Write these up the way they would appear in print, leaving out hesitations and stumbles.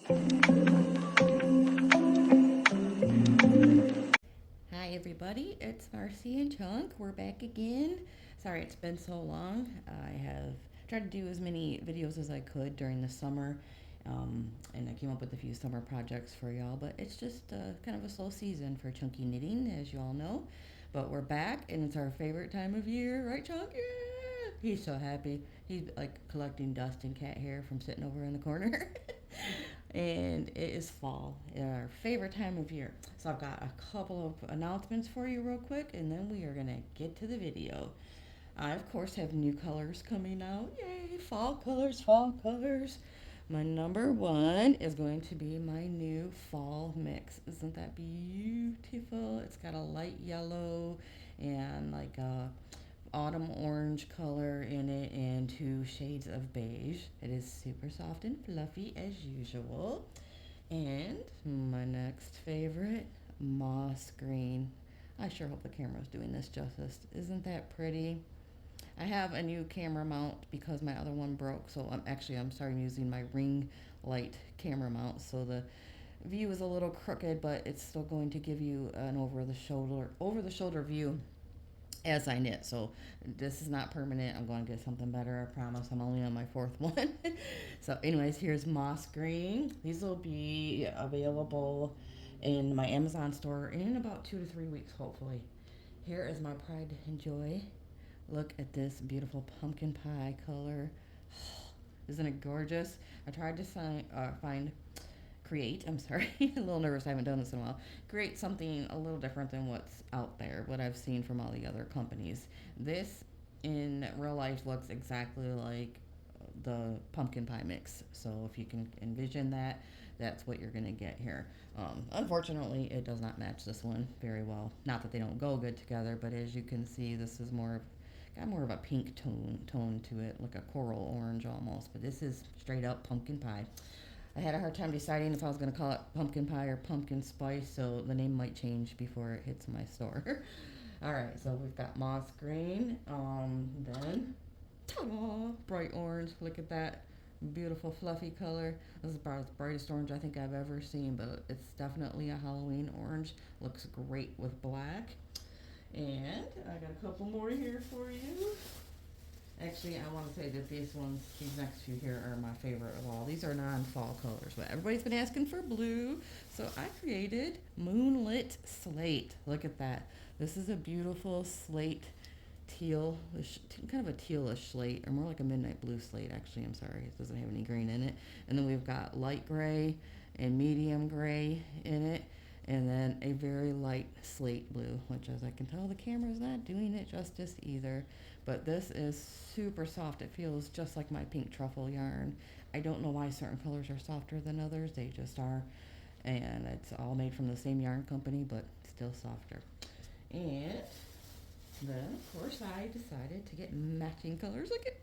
Hi everybody, it's Marcy and Chunk. We're back again. Sorry it's been so long. I have tried to do as many videos as I could during the summer, and I came up with a few summer projects for y'all, but it's just kind of a slow season for chunky knitting, as you all know. But we're back, and it's our favorite time of year, right, Chunk? Yeah! He's so happy. He's like collecting dust and cat hair from sitting over in the corner. And it is fall, our favorite time of year. So I've got a couple of announcements for you real quick, and then we are gonna get to the video. I of course have new colors coming out. Yay, fall colors, fall colors. My number one is going to be my new fall mix. Isn't that beautiful? It's got a light yellow and like a autumn orange color in it and two shades of beige. It is super soft and fluffy as usual. And my next favorite, moss green. I sure hope the camera's doing this justice. Isn't that pretty? I have a new camera mount because my other one broke, so I'm starting using my ring light camera mount, so the view is a little crooked, but it's still going to give you an over the shoulder view as I knit. So this is not permanent. I'm going to get something better. I promise. I'm only on my fourth one. So anyways, here's moss green. These will be available in my Amazon store in about 2 to 3 weeks, hopefully. Here is my pride and joy. Look at this beautiful pumpkin pie color. Isn't it gorgeous? I tried to create, I'm sorry, a little nervous, I haven't done this in a while, create something a little different than what's out there, what I've seen from all the other companies. This in real life looks exactly like the pumpkin pie mix. So if you can envision that, that's what you're going to get here. Unfortunately, it does not match this one very well. Not that they don't go good together, but as you can see, this is got more of a pink tone to it, like a coral orange almost. But this is straight up pumpkin pie. I had a hard time deciding if I was going to call it pumpkin pie or pumpkin spice, so the name might change before it hits my store. All right, so we've got moss green. Then, ta-da, bright orange. Look at that beautiful fluffy color. This is about the brightest orange I think I've ever seen, but it's definitely a Halloween orange. Looks great with black. And I got a couple more here for you. Actually, I want to say that these next few here are my favorite of all. These are non-fall colors, but everybody's been asking for blue, so I created Moonlit Slate. Look at that. This is a beautiful slate teal, kind of a tealish slate, or more like a midnight blue slate, actually. I'm sorry, it doesn't have any green in it. And then we've got light gray and medium gray in it, and then a very light slate blue, which, as I can tell, the camera's not doing it justice either. But this is super soft. It feels just like my pink truffle yarn. I don't know why certain colors are softer than others. They just are. And it's all made from the same yarn company, but still softer. And then, of course, I decided to get matching colors. Look at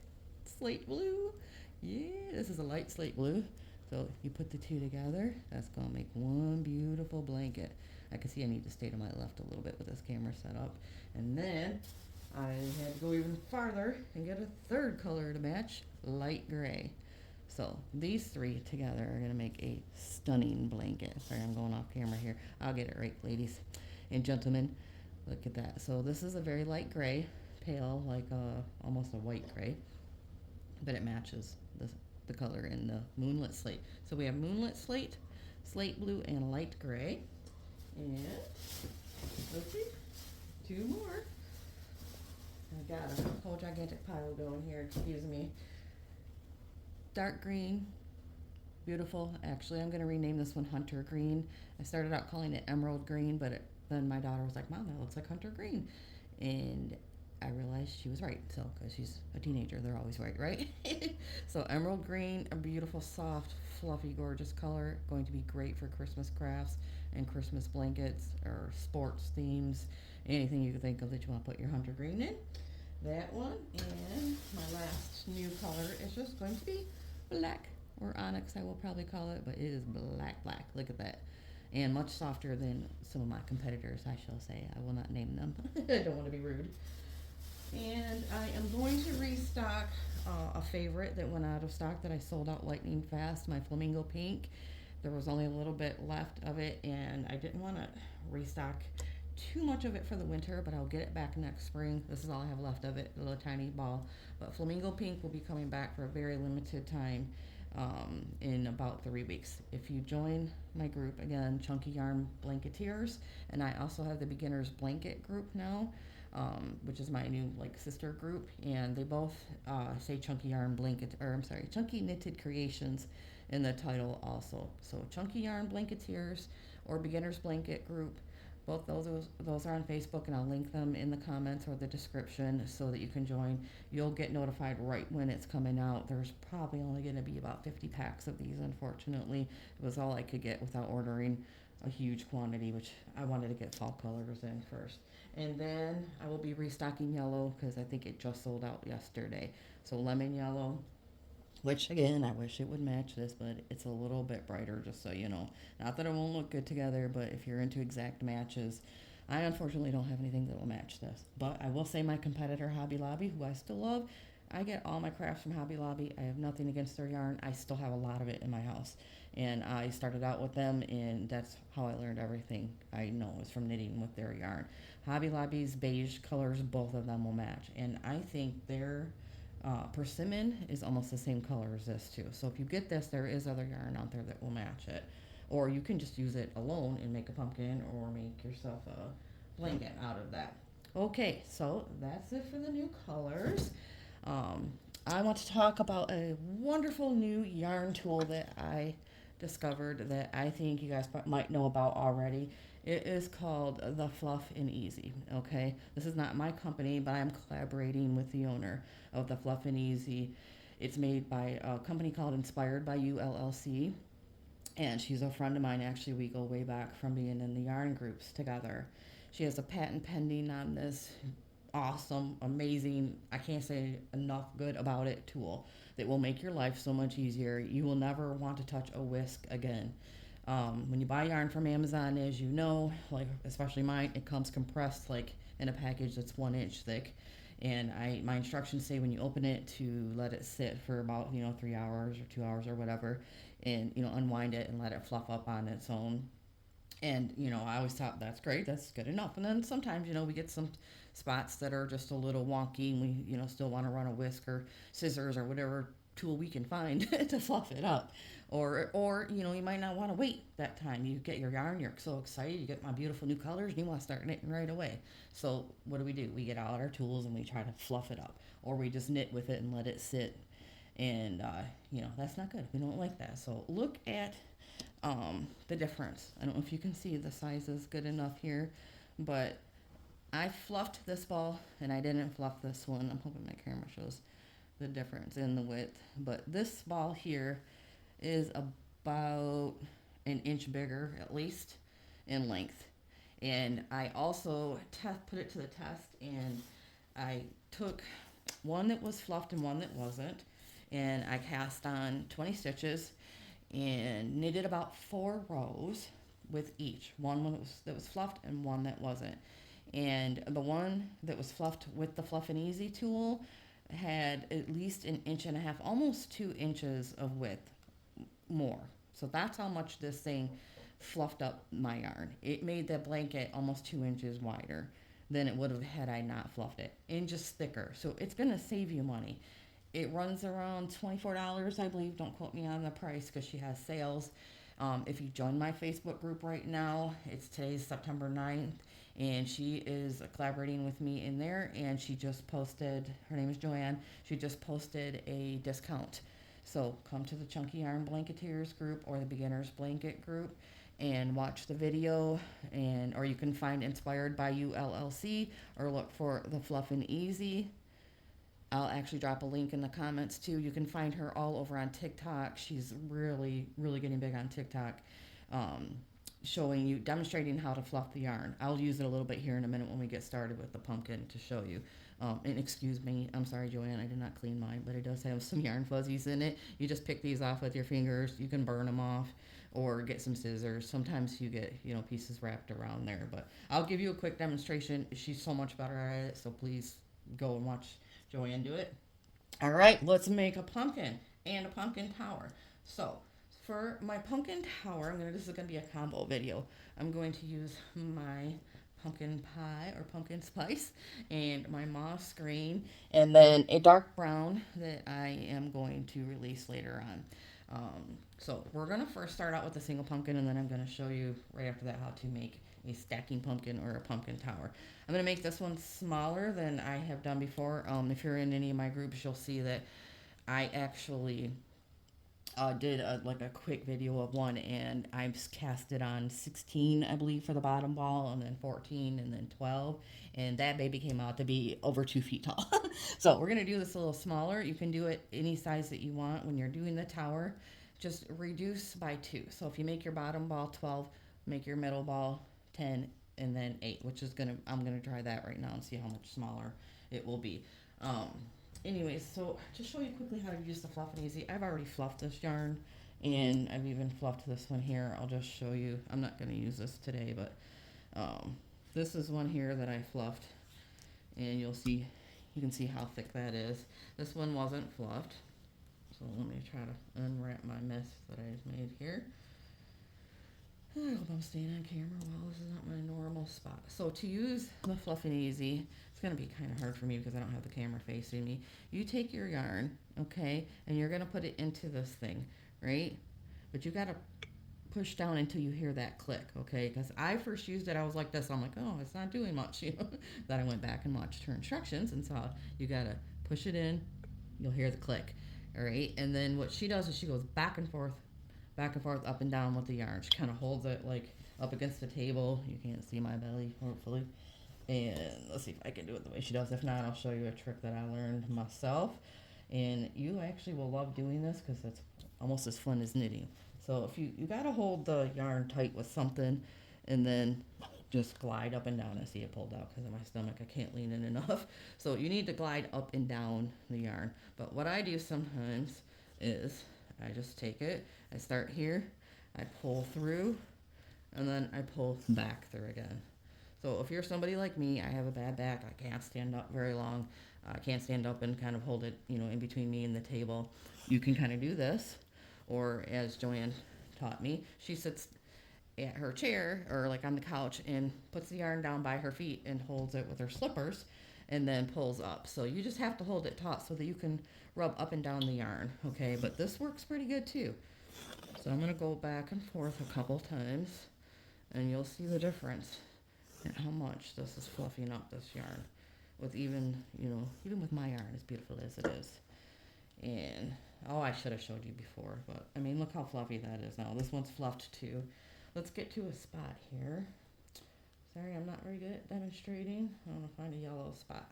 slate blue. Yeah, this is a light slate blue. So you put the two together, that's going to make one beautiful blanket. I can see I need to stay to my left a little bit with this camera set up. And then I had to go even farther and get a third color to match, light gray. So these three together are going to make a stunning blanket. Sorry, I'm going off camera here. I'll get it right, ladies and gentlemen. Look at that. So this is a very light gray, pale, like almost a white gray, but it matches the color in the moonlit slate. So we have moonlit slate, slate blue, and light gray. And let's see, two more. I got a whole gigantic pile going here, excuse me. Dark green, beautiful. Actually, I'm going to rename this one Hunter Green. I started out calling it Emerald Green, but then my daughter was like, Mom, that looks like Hunter Green. And I realized she was right. So, because she's a teenager, they're always right, right? So, emerald green, a beautiful, soft, fluffy, gorgeous color. Going to be great for Christmas crafts and Christmas blankets or sports themes. Anything you can think of that you want to put your hunter green in. That one. And my last new color is just going to be black, or onyx, I will probably call it, but it is black. Look at that. And much softer than some of my competitors, I shall say. I will not name them. I don't want to be rude. And I am going to restock a favorite that went out of stock that I sold out lightning fast, my flamingo pink. There was only a little bit left of it, and I didn't want to restock too much of it for the winter, but I'll get it back next spring. This is all I have left of it, a little tiny ball. But Flamingo Pink will be coming back for a very limited time in about 3 weeks. If you join my group, again, Chunky Yarn Blanketeers, and I also have the Beginner's Blanket group now, which is my new like sister group, and they both say Chunky Yarn Blanket, or I'm sorry, Chunky Knitted Creations in the title also. So Chunky Yarn Blanketeers or Beginner's Blanket group. Both those are on Facebook, and I'll link them in the comments or the description so that you can join. You'll get notified right when it's coming out. There's probably only going to be about 50 packs of these, unfortunately. It was all I could get without ordering a huge quantity, which I wanted to get fall colors in first. And then I will be restocking yellow because I think it just sold out yesterday. So lemon yellow, which again, I wish it would match this, but it's a little bit brighter, just so you know. Not that it won't look good together, but if you're into exact matches, I unfortunately don't have anything that will match this. But I will say my competitor, Hobby Lobby, who I still love, I get all my crafts from Hobby Lobby. I have nothing against their yarn. I still have a lot of it in my house. And I started out with them, and that's how I learned everything I know is from knitting with their yarn. Hobby Lobby's beige colors, both of them will match. And I think their persimmon is almost the same color as this too. So if you get this, there is other yarn out there that will match it. Or you can just use it alone and make a pumpkin or make yourself a blanket out of that. Okay, so that's it for the new colors. I want to talk about a wonderful new yarn tool that I discovered that I think you guys might know about already. It is called the Fluff N EZ. Okay, this is not my company, but I'm collaborating with the owner of the Fluff N EZ. It's made by a company called Inspired by You LLC, and she's a friend of mine. Actually, we go way back from being in the yarn groups together. She has a patent pending on this awesome, amazing, I can't say enough good about it tool that will make your life so much easier. You will never want to touch a whisk again. When you buy yarn from Amazon, as you know, like especially mine, it comes compressed like in a package that's 1 inch thick. And my instructions say when you open it to let it sit for about 3 hours or 2 hours or whatever, and unwind it and let it fluff up on its own. And I always thought that's great, that's good enough. And then sometimes we get some spots that are just a little wonky, and we still want to run a whisk or scissors or whatever tool we can find to fluff it up. Or you might not want to wait that time. You get your yarn, you're so excited, you get my beautiful new colors, and you want to start knitting right away. So what do? We get out our tools and we try to fluff it up, or we just knit with it and let it sit. And that's not good. We don't like that. So look at the difference. I don't know if you can see the size is good enough here, but I fluffed this ball and I didn't fluff this one. I'm hoping my camera shows the difference in the width, but this ball here is about an inch bigger at least in length. And I also put it to the test, and I took one that was fluffed and one that wasn't, and I cast on 20 stitches and knitted about 4 rows with each. One that was fluffed and one that wasn't. And the one that was fluffed with the Fluff N EZ tool had at least an inch and a half, almost 2 inches of width more. So that's how much this thing fluffed up my yarn. It made the blanket almost 2 inches wider than it would have had I not fluffed it, and just thicker. So it's going to save you money. It runs around $24, I believe. Don't quote me on the price because she has sales. If you join my Facebook group right now, today's September 9th, and she is collaborating with me in there, and she just posted, her name is Joanne, she just posted a discount. So come to the Chunky Yarn Blanketeers group or the Beginner's Blanket group and watch the video, or you can find Inspired by You LLC or look for the Fluff N EZ. I'll actually drop a link in the comments too. You can find her all over on TikTok. She's really, really getting big on TikTok, demonstrating how to fluff the yarn. I'll use it a little bit here in a minute when we get started with the pumpkin to show you. And excuse me, I'm sorry, Joanne, I did not clean mine, but it does have some yarn fuzzies in it. You just pick these off with your fingers. You can burn them off or get some scissors. Sometimes you get, pieces wrapped around there. But I'll give you a quick demonstration. She's so much better at it, so please go and watch Joanne do it. All right, let's make a pumpkin and a pumpkin tower. So for my pumpkin tower, this is gonna be a combo video. I'm going to use my pumpkin pie or pumpkin spice and my moss green, and then a dark brown that I am going to release later on. So we're gonna first start out with a single pumpkin, and then I'm gonna show you right after that how to make a stacking pumpkin or a pumpkin tower. I'm gonna make this one smaller than I have done before. If you're in any of my groups, you'll see that I actually did like a quick video of one, and I cast it on 16, I believe, for the bottom ball, and then 14, and then 12, and that baby came out to be over 2 feet tall. So we're gonna do this a little smaller. You can do it any size that you want when you're doing the tower. Just reduce by 2. So if you make your bottom ball 12, make your middle ball 10, and then 8, which is I'm gonna try that right now and see how much smaller it will be. Um, Anyways, so to show you quickly how to use the Fluff N EZ, I've already fluffed this yarn, and I've even fluffed this one here. I'll just show you. I'm not going to use this today, but this is one here that I fluffed, and you can see how thick that is. This one wasn't fluffed, so let me try to unwrap my mess that I've made here. I hope I'm staying on camera well. This is not my normal spot. So to use the Fluff N EZ, it's going to be kind of hard for me because I don't have the camera facing me. You take your yarn, okay, and you're going to put it into this thing, right? But you got to push down until you hear that click, okay? Because I first used it, I was like this. I'm like, oh, it's not doing much, you know. Then I went back and watched her instructions and saw you got to push it in. You'll hear the click, all right? And then what she does is she goes back and forth, up and down with the yarn. She kind of holds it like up against the table. You can't see my belly, hopefully. And let's see if I can do it the way she does. If not, I'll show you a trick that I learned myself. And you actually will love doing this because it's almost as fun as knitting. So if you got to hold the yarn tight with something and then just glide up and down. I see it pulled out because of my stomach. I can't lean in enough. So you need to glide up and down the yarn. But what I do sometimes is I just take it, I start here, I pull through, and then I pull back through again. So if you're somebody like me, I have a bad back, I can't stand up very long, I can't stand up and kind of hold it, in between me and the table. You can kind of do this, or as Joanne taught me, she sits at her chair or like on the couch and puts the yarn down by her feet and holds it with her slippers and then pulls up. So you just have to hold it taut so that you can rub up and down the yarn, okay? But this works pretty good too. So I'm going to go back and forth a couple times, and you'll see the difference in how much this is fluffing up this yarn. With even with my yarn, as beautiful as it is. And, I should have showed you before, but, look how fluffy that is now. This one's fluffed too. Let's get to a spot here. Sorry, I'm not very good at demonstrating. I want to find a yellow spot.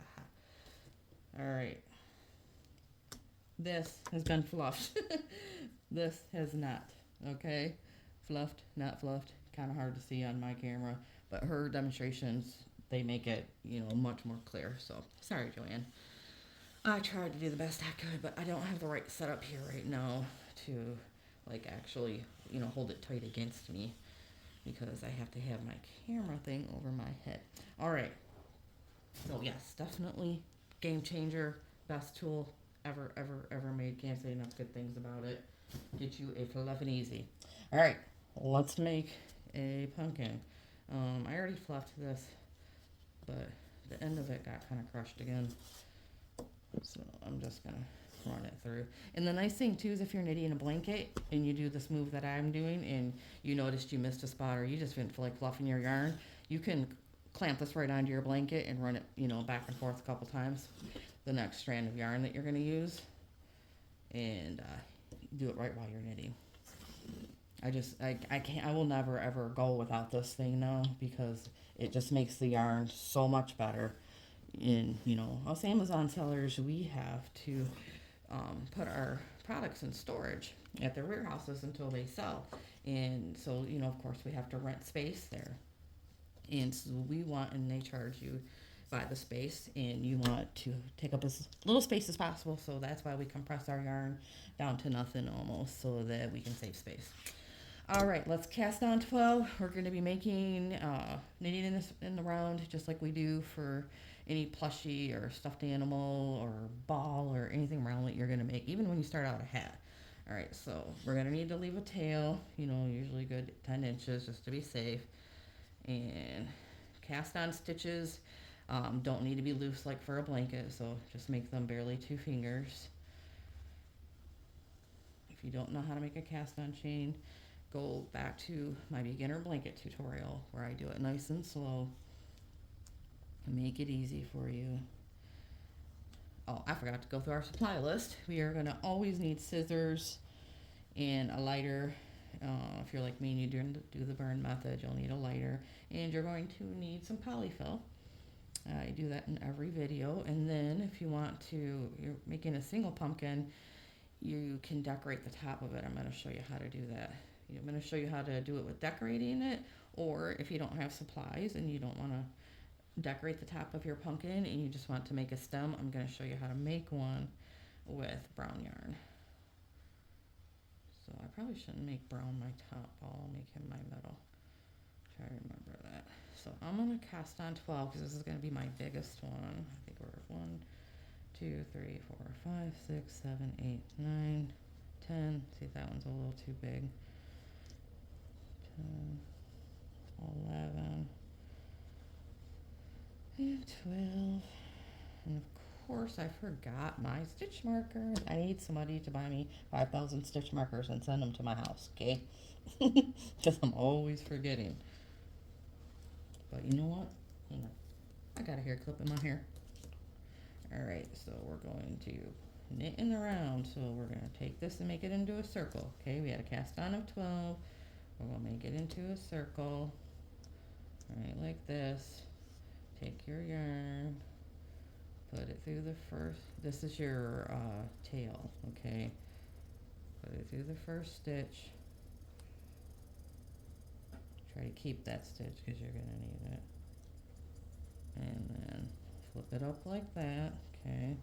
All right. This has been fluffed. This has not. Okay? Fluffed, not fluffed. Kind of hard to see on my camera. But her demonstrations, they make it, much more clear. So, sorry, Joanne. I tried to do the best I could, but I don't have the right setup here right now to, actually, hold it tight against me. Because I have to have my camera thing over my head. All right. So, yes, definitely game changer. Best tool ever made. Can't say enough good things about it. Get you a Fluff N EZ. All right. Let's make a pumpkin. I already fluffed this, but the end of it got kind of crushed again. So I'm just going to run it through. And the nice thing too is if you're knitting a blanket and you do this move that I'm doing and you noticed you missed a spot or you just didn't feel like fluffing your yarn, you can clamp this right onto your blanket and run it, back and forth a couple times. The next strand of yarn that you're going to use, and do it right while you're knitting. I will never ever go without this thing now because it just makes the yarn so much better. In us Amazon sellers, we have to put our products in storage at their warehouses until they sell, and so of course we have to rent space there, and so we want, and they charge you by the space, and you want to take up as little space as possible, so that's why we compress our yarn down to nothing almost so that we can save space. All right, let's cast on 12. We're going to be making knitting in the round just like we do for any plushie or stuffed animal or ball or anything round that you're going to make, even when you start out a hat. All right, so we're gonna need to leave a tail, you know, usually good 10 inches just to be safe. And cast on stitches don't need to be loose like for a blanket, so just make them barely 2 fingers. If you don't know how to make a cast on chain, go back to my beginner blanket tutorial where I do it nice and slow and make it easy for you. Oh, I forgot to go through our supply list. We are going to always need scissors and a lighter. If you're like me and you do the burn method, you'll need a lighter. And you're going to need some polyfill. I do that in every video. And then if you want to, you're making a single pumpkin, you can decorate the top of it. I'm going to show you how to do that. I'm going to show you how to do it with decorating it, or if you don't have supplies and you don't want to decorate the top of your pumpkin and you just want to make a stem, I'm going to show you how to make one with brown yarn. So I probably shouldn't make brown my top, I'll make him my middle. Try to remember that. So I'm going to cast on 12 because this is going to be my biggest one. I think we're 1, 2, 3, 4, 5, 6, 7, 8, 9, 10. See, that one's a little too big. 10, 11, and 12. And of course, I forgot my stitch marker. I need somebody to buy me 5,000 stitch markers and send them to my house, okay? Because I'm always forgetting. But you know what? Hang on. I got a hair clip in my hair. Alright, so we're going to knit in the round. So we're going to take this and make it into a circle. Okay, we had a cast on of 12. We're going to make it into a circle. Alright, like this. Take your yarn. Put it through the first, this is your tail, okay? Put it through the first stitch. Try to keep that stitch because you're going to need it. And then flip it up like that, okay?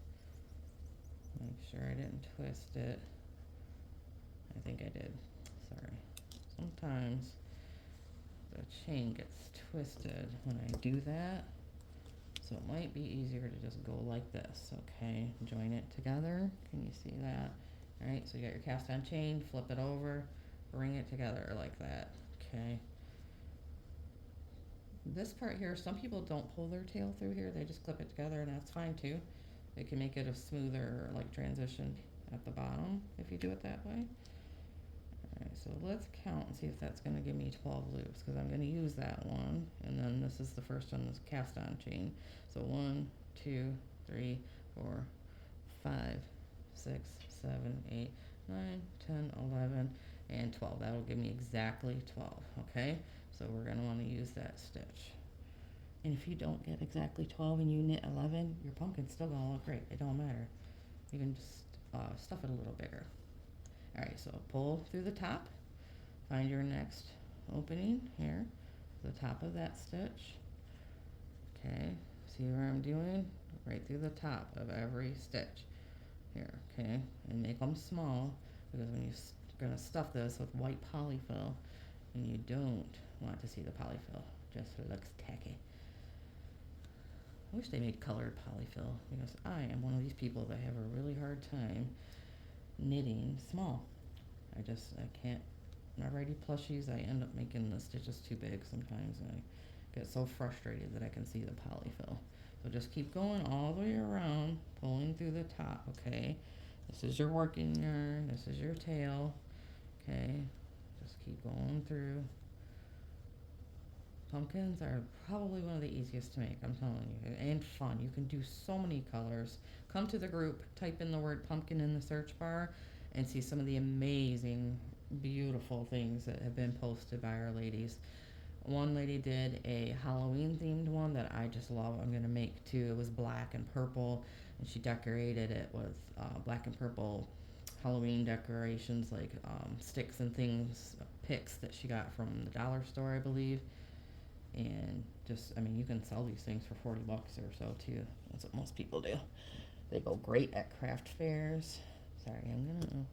Make sure I didn't twist it. I think I did, sorry. Sometimes the chain gets twisted when I do that. So it might be easier to just go like this, okay? Join it together, can you see that? All right, so you got your cast on chain, flip it over, bring it together like that, okay? This part here, some people don't pull their tail through here, they just clip it together, and that's fine too. It can make it a smoother like transition at the bottom if you do it that way. Alright, so let's count and see if that's going to give me 12 loops, because I'm going to use that one, and then this is the first one, this cast on chain. So 1, 2, 3, 4, 5, 6, 7, 8, 9, 10, 11, and 12. That'll give me exactly 12, okay? So we're going to want to use that stitch. And if you don't get exactly 12 and you knit 11, your pumpkin's still going to look great. It don't matter. You can just stuff it a little bigger. Alright, so pull through the top, find your next opening here, the top of that stitch. Okay, see where I'm doing? Right through the top of every stitch here, okay? And make them small, because when you're going to stuff this with white polyfill, and you don't want to see the polyfill, just so it looks tacky. I wish they made colored polyfill, because I am one of these people that have a really hard time knitting small. I can't. Whenever I do plushies, I end up making the stitches too big sometimes, and I get so frustrated that I can see the polyfill. So just keep going all the way around, pulling through the top, okay? This is your working yarn, this is your tail, okay? Just keep going through. Pumpkins are probably one of the easiest to make, I'm telling you, and fun. You can do so many colors. Come to the group, type in the word pumpkin in the search bar, and see some of the amazing, beautiful things that have been posted by our ladies. One lady did a Halloween themed one that I just love. I'm going to make too. It was black and purple, and she decorated it with black and purple Halloween decorations, like sticks and things, picks that she got from the dollar store, I believe. And just, I mean, you can sell these things for 40 bucks or so too. That's what most people do. They go great at craft fairs. Sorry, I'm gonna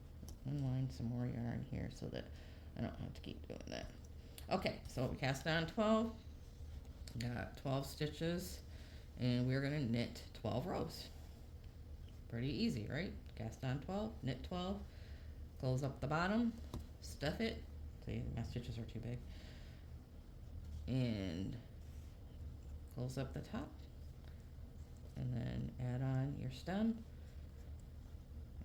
unwind some more yarn here so that I don't have to keep doing that. Okay, so we cast on 12. Got 12 stitches, and we're gonna knit 12 rows. Pretty easy, right? Cast on 12, knit 12, Close up the bottom, stuff it. See, my stitches are too big. And close up the top, and then add on your stem.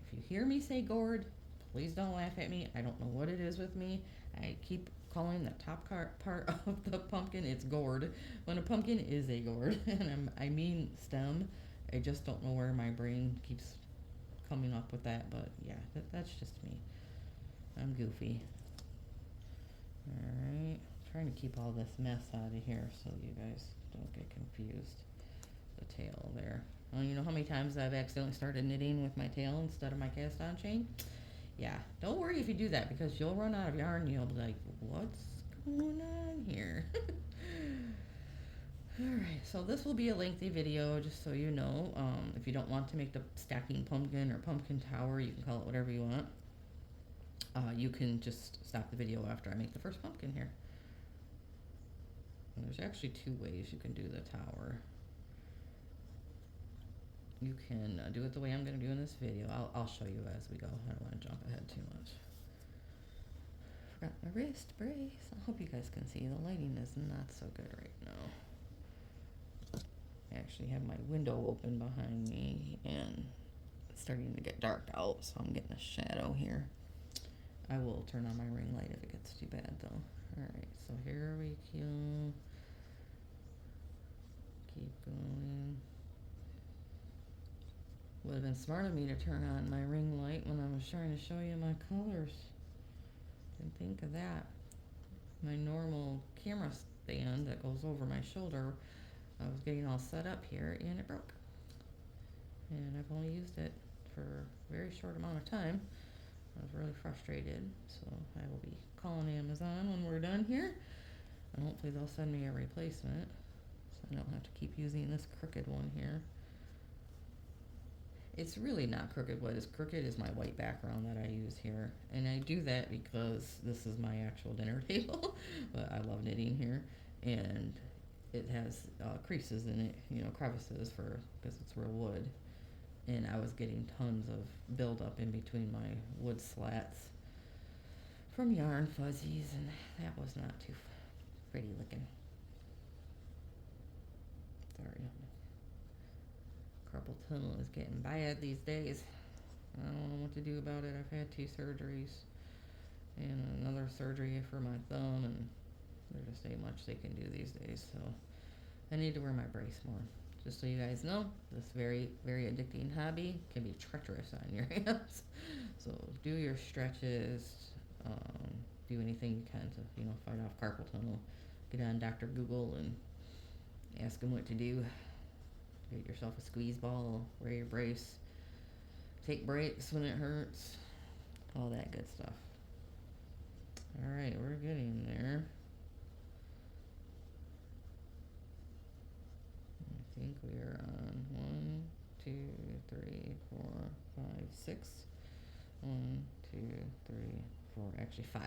If you hear me say gourd, please don't laugh at me. I don't know what it is with me. I keep calling the top part of the pumpkin, it's gourd, when a pumpkin is a gourd, and I mean stem. I just don't know where my brain keeps coming up with that, but yeah, that's just me. I'm goofy. Alright, trying to keep all this mess out of here so you guys don't get confused. The tail there. Oh, you know how many times I've accidentally started knitting with my tail instead of my cast on chain? Yeah, don't worry if you do that, because you'll run out of yarn. You'll be like, what's going on here? Alright, so this will be a lengthy video, just so you know. If you don't want to make the stacking pumpkin or pumpkin tower, you can call it whatever you want. You can just stop the video after I make the first pumpkin here. And there's actually two ways you can do the tower. You can do it the way I'm going to do in this video. I'll show you as we go. I don't want to jump ahead too much. Forgot my wrist brace. I hope you guys can see. The lighting is not so good right now. I actually have my window open behind me, and it's starting to get dark out, so I'm getting a shadow here. I will turn on my ring light if it gets too bad, though. Alright, so here we go. Keep going. Would have been smart of me to turn on my ring light when I was trying to show you my colors. Didn't think of that. My normal camera stand that goes over my shoulder, I was getting all set up here and it broke. And I've only used it for a very short amount of time. I was really frustrated, so I will be calling Amazon when we're done here. And hopefully they'll send me a replacement, so I don't have to keep using this crooked one here. It's really not crooked. What is crooked is my white background that I use here. And I do that because this is my actual dinner table. But I love knitting here. And it has creases in it, you know, crevices because it's real wood. And I was getting tons of buildup in between my wood slats from yarn fuzzies, and that was not too pretty looking. Sorry. Carpal tunnel is getting bad these days. I don't know what to do about it. I've had 2 surgeries and another surgery for my thumb, and there just ain't much they can do these days, so I need to wear my brace more. Just so you guys know, this very, very addicting hobby can be treacherous on your hands. So do your stretches, do anything you can to, you know, fight off carpal tunnel. Get on Dr. Google and ask him what to do. Get yourself a squeeze ball, wear your brace, take breaks when it hurts, all that good stuff. Alright, we're getting there. I think we are on 1, 2, 3, 4, 5, 6. 1, 2, 3, 4, actually 5.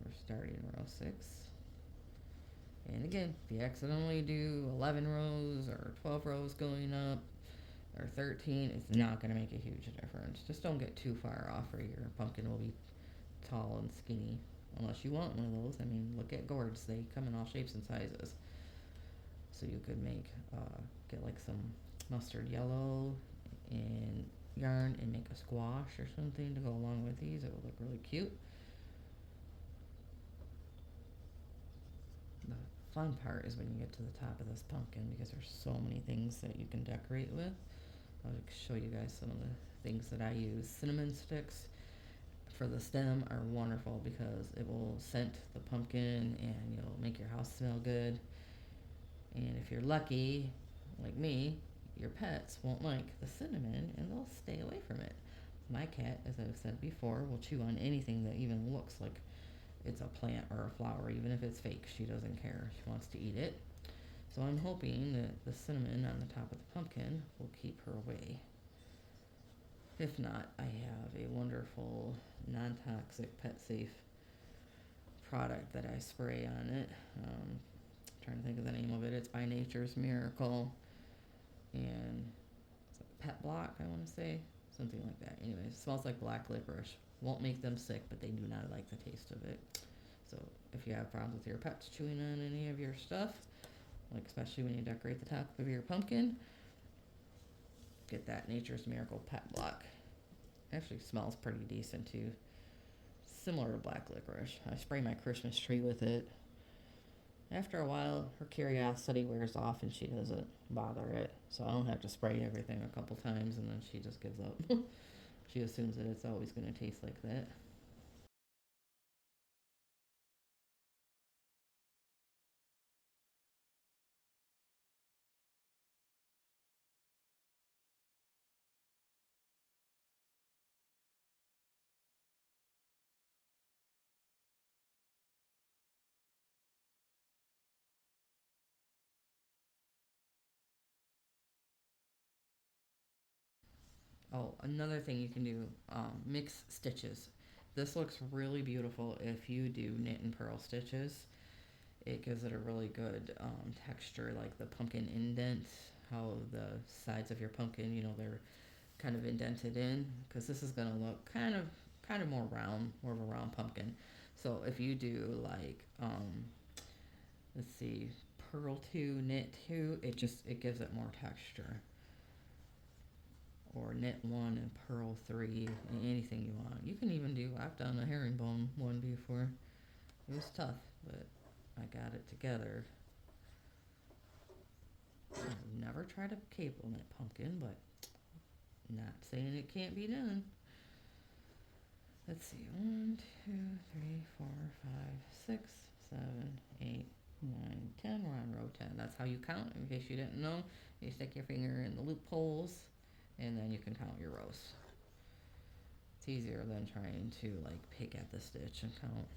We're starting row 6. And again, if you accidentally do 11 rows or 12 rows going up or 13, it's not going to make a huge difference. Just don't get too far off or your pumpkin will be tall and skinny. Unless you want one of those. I mean, look at gourds. They come in all shapes and sizes. So you could make, get like some mustard yellow and yarn and make a squash or something to go along with these. It would look really cute. The fun part is when you get to the top of this pumpkin, because there's so many things that you can decorate with. I'll show you guys some of the things that I use. Cinnamon sticks for the stem are wonderful because it will scent the pumpkin and you'll make your house smell good. And if you're lucky, like me, your pets won't like the cinnamon and they'll stay away from it. My cat, as I've said before, will chew on anything that even looks like it's a plant or a flower, even if it's fake. She doesn't care. She wants to eat it. So I'm hoping that the cinnamon on the top of the pumpkin will keep her away. If not, I have a wonderful non-toxic, pet-safe product that I spray on it. Trying to think of the name of it. It's by Nature's Miracle, and it's a pet block, I want to say. something like that. Anyways, it smells like black licorice. Won't make them sick, but they do not like the taste of it. So if you have problems with your pets chewing on any of your stuff, like especially when you decorate the top of your pumpkin, get that Nature's Miracle Pet Block. Actually smells pretty decent too. Similar to black licorice. I spray my Christmas tree with it. After a while, her curiosity wears off and she doesn't bother it. So I don't have to spray everything a couple times and then she just gives up. She assumes that it's always going to taste like that. Oh, another thing you can do, mix stitches. This looks really beautiful if you do knit and purl stitches. It gives it a really good texture, like the pumpkin indent, how the sides of your pumpkin, they're kind of indented in, because this is going to look kind of more round, more of a round pumpkin. So if you do like, let's see, purl two, knit two, it gives it more texture. Or knit one and purl three, anything you want. You can even do, I've done a herringbone one before. It was tough, but I got it together. I've never tried a cable knit pumpkin, but not saying it can't be done. Let's see, 1, 2, 3, 4, 5, 6, 7, 8, 9, 10. We're on row 10. That's how you count. In case you didn't know, you stick your finger in the loopholes, and then you can count your rows. It's easier than trying to like pick at the stitch and count.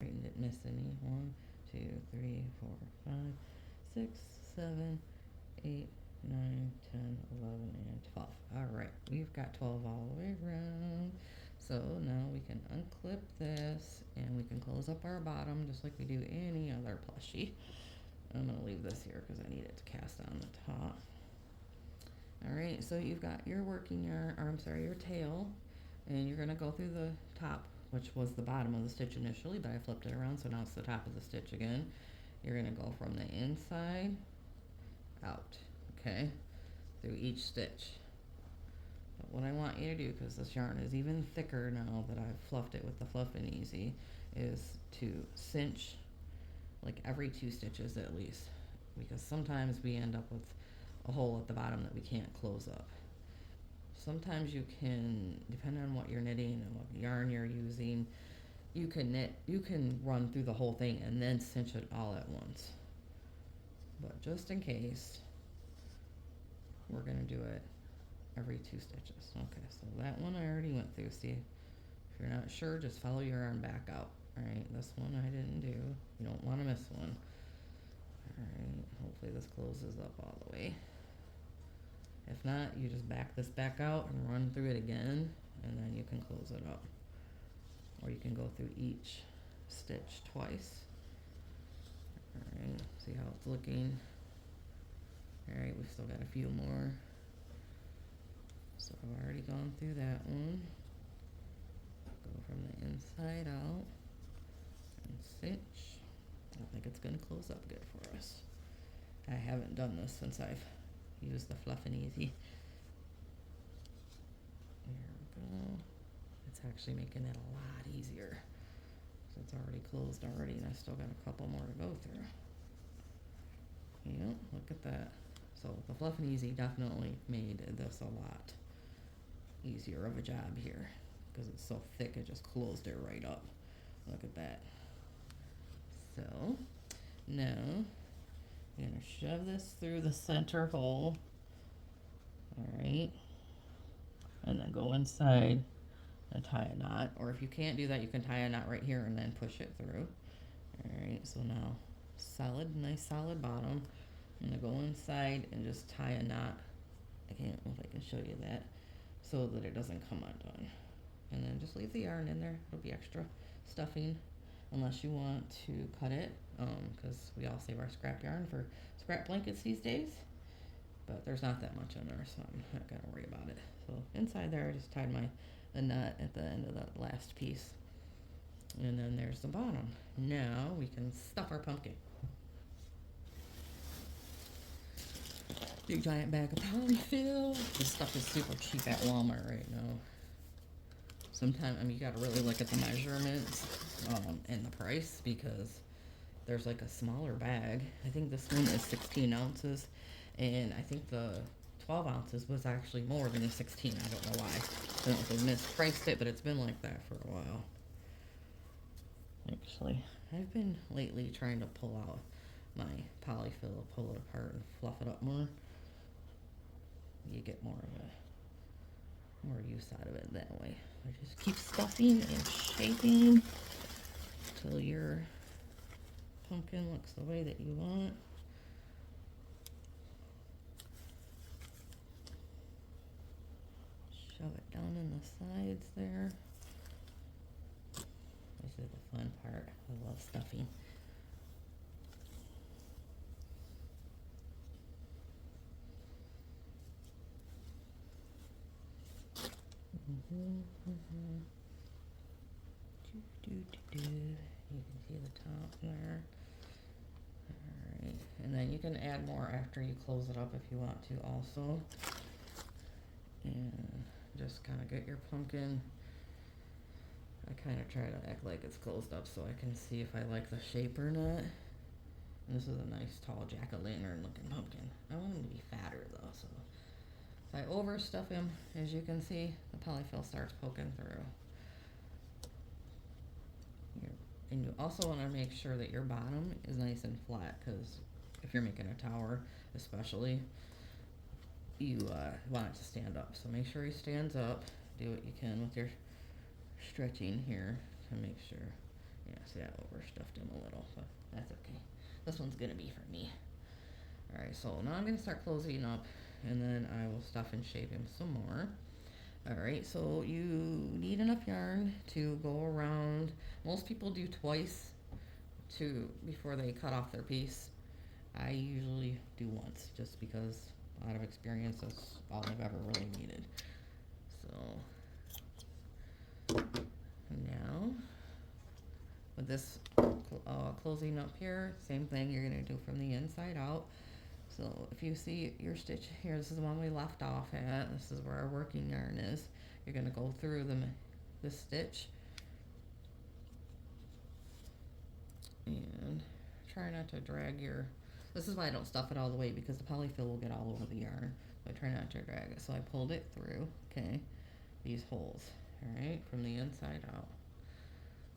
I didn't miss any. 1, 2, 3, 4, 5, 6, 7, 8, 9, 10, 11, and 12. All right, we've got 12 all the way around. So now we can unclip this and we can close up our bottom just like we do any other plushie. I'm going to leave this here because I need it to cast on the top. All right, so you've got your working yarn, or I'm sorry, your tail, and you're going to go through the top, which was the bottom of the stitch initially, but I flipped it around, so now it's the top of the stitch again. You're going to go from the inside out, okay, through each stitch. But what I want you to do, because this yarn is even thicker now that I've fluffed it with the Fluff N EZ, is to cinch like every 2 stitches at least, because sometimes we end up with a hole at the bottom that we can't close up. Sometimes you can, depending on what you're knitting and what yarn you're using, you can run through the whole thing and then cinch it all at once. But just in case, we're going to do it every 2 stitches. Okay, so that one I already went through. See, if you're not sure, just follow your yarn back out. All right, this one I didn't do. You don't want to miss one. All right, hopefully this closes up all the way. If not, you just back this back out and run through it again, and then you can close it up. Or you can go through each stitch twice. Alright, see how it's looking. Alright, we've still got a few more. So I've already gone through that one. Go from the inside out and cinch. I think it's going to close up good for us. I haven't done this since I've used the Fluff N EZ. There we go. It's actually making it a lot easier. So it's already closed already, and I still got a couple more to go through. Yep, look at that. So the Fluff N EZ definitely made this a lot easier of a job here, because it's so thick it just closed it right up. Look at that. So now I'm going to shove this through the center hole Alright. And then go inside and tie a knot. Or if you can't do that, you can tie a knot right here and then push it through. Alright, so now solid, nice solid bottom. I'm gonna go inside and just tie a knot. I can't know if I can show you that, so that it doesn't come undone. And then just leave the yarn in there. It'll be extra stuffing, unless you want to cut it, because we all save our scrap yarn for scrap blankets these days. But there's not that much in there, so I'm not gonna worry about it. So inside there, I just tied the knot at the end of the last piece. And then there's the bottom. Now we can stuff our pumpkin. Big giant bag of polyfill. This stuff is super cheap at Walmart right now. Sometimes, I mean, you gotta really look at the measurements and the price, because there's like a smaller bag. I think this one is 16 ounces, and I think the 12 ounces was actually more than the 16. I don't know why. I don't know if they mispriced it, but it's been like that for a while. Actually, I've been lately trying to pull out my polyfill, pull it apart and fluff it up more. You get more use out of it that way. I just keep stuffing and shaping till your pumpkin looks the way that you want. Shove it down in the sides there. This is the fun part. I love stuffing. You can see the top there. Alright, and then you can add more after you close it up if you want to also. And just kind of get your pumpkin. I kind of try to act like it's closed up so I can see if I like the shape or not. And this is a nice tall jack-o'-lantern looking pumpkin. I want him to be fatter though, so if I overstuff him, as you can see, the polyfill starts poking through. And you also want to make sure that your bottom is nice and flat, because if you're making a tower especially, you want it to stand up. So make sure he stands up. Do what you can with your stretching here to make sure. Yeah, see, I overstuffed him a little, but that's okay. This one's going to be for me. Alright, so now I'm going to start closing up, and then I will stuff and shape him some more. Alright, so you need enough yarn to go around. Most people do twice before they cut off their piece. I usually do once, just because out of experience that's all I've ever really needed. So now with this closing up here, same thing you're going to do from the inside out. So if you see your stitch here, this is the one we left off at. This is where our working yarn is. You're going to go through the stitch and try not to drag your. This is why I don't stuff it all the way, because the polyfill will get all over the yarn. So I try not to drag it. So I pulled it through, okay, these holes, all right, from the inside out.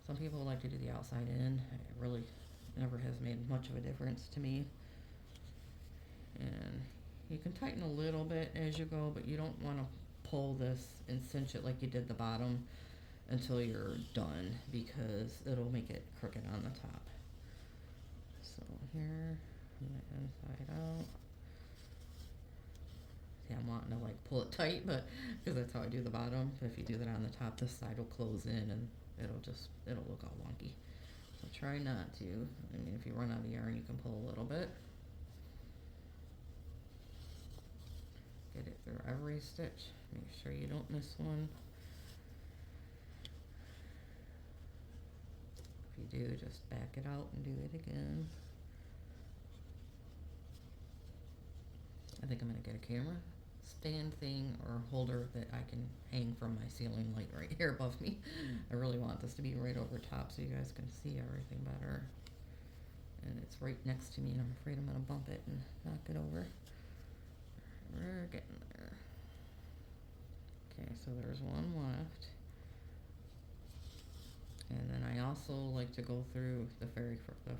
Some people like to do the outside in. It really never has made much of a difference to me. And you can tighten a little bit as you go, but you don't want to pull this and cinch it like you did the bottom until you're done, because it'll make it crooked on the top. So here, the inside out. See, I'm wanting to like pull it tight, but because that's how I do the bottom. But if you do that on the top, this side will close in and it'll look all wonky. So try not to. I mean, if you run out of yarn, you can pull a little bit. Get it through every stitch. Make sure you don't miss one. If you do, just back it out and do it again. I think I'm going to get a camera stand thing or holder that I can hang from my ceiling light right here above me. I really want this to be right over top so you guys can see everything better. And it's right next to me, and I'm afraid I'm going to bump it and knock it over. We're getting there. Okay, so there's one left. And then I also like to go through the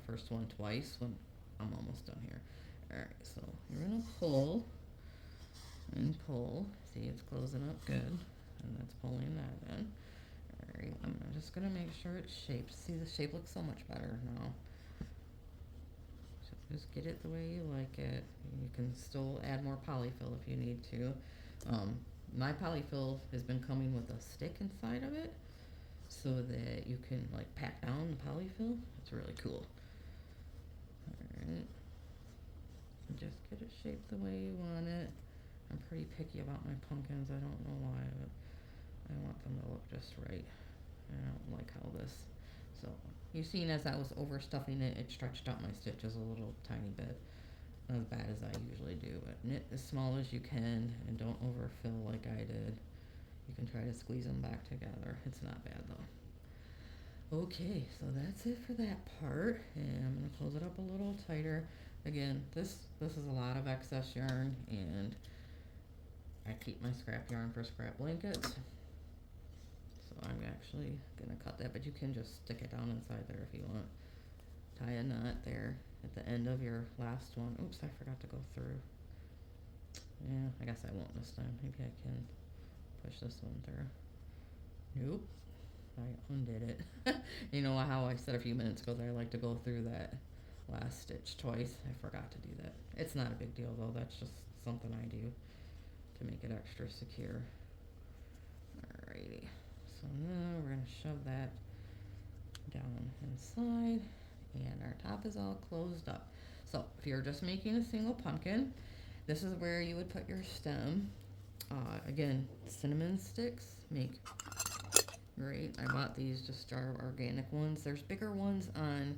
first one twice when I'm almost done here. Alright, so you're going to pull and pull. See, it's closing up good, and that's pulling that in. Alright, I'm just gonna make sure it's shaped. See, the shape looks so much better now. So just get it the way you like it. You can still add more polyfill if you need to. My polyfill has been coming with a stick inside of it, so that you can like pack down the polyfill. It's really cool. Alright. Just get it shaped the way you want it. I'm pretty picky about my pumpkins. I don't know why, but I want them to look just right. I don't like how this. So you've seen as I was overstuffing it, it stretched out my stitches a little tiny bit. Not as bad as I usually do, but knit as small as you can and don't overfill like I did. You can try to squeeze them back together. It's not bad though. Okay, so that's it for that part, and I'm gonna close it up a little tighter. Again, this is a lot of excess yarn, and I keep my scrap yarn for scrap blankets. So I'm actually gonna cut that, but you can just stick it down inside there if you want. Tie a knot there at the end of your last one. Oops, I forgot to go through. Yeah, I guess I won't this time. Maybe I can push this one through. Nope, I undid it. You know how I said a few minutes ago that I like to go through that last stitch twice? I forgot to do that. It's not a big deal though. That's just something I do to make it extra secure. Alrighty. So now we're gonna shove that down inside, and our top is all closed up. So if you're just making a single pumpkin, this is where you would put your stem. Again, cinnamon sticks make great. I bought these just our organic ones. There's bigger ones on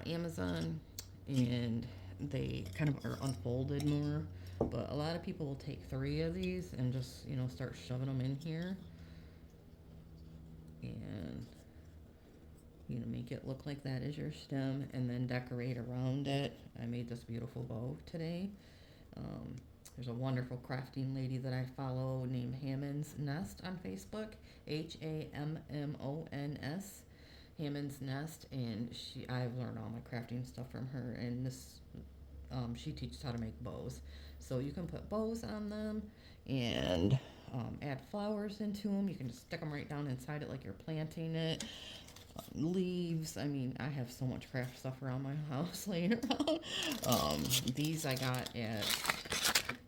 Amazon, and they kind of are unfolded more. But a lot of people will take 3 of these and just, start shoving them in here. And, make it look like that is your stem, and then decorate around it. I made this beautiful bow today. There's a wonderful crafting lady that I follow named Hammond's Nest on Facebook. Hammons, Hammond's Nest, and I've learned all my crafting stuff from her, and she teaches how to make bows. So you can put bows on them and add flowers into them. You can just stick them right down inside it like you're planting it. Leaves. I mean, I have so much craft stuff around my house laying around. These I got at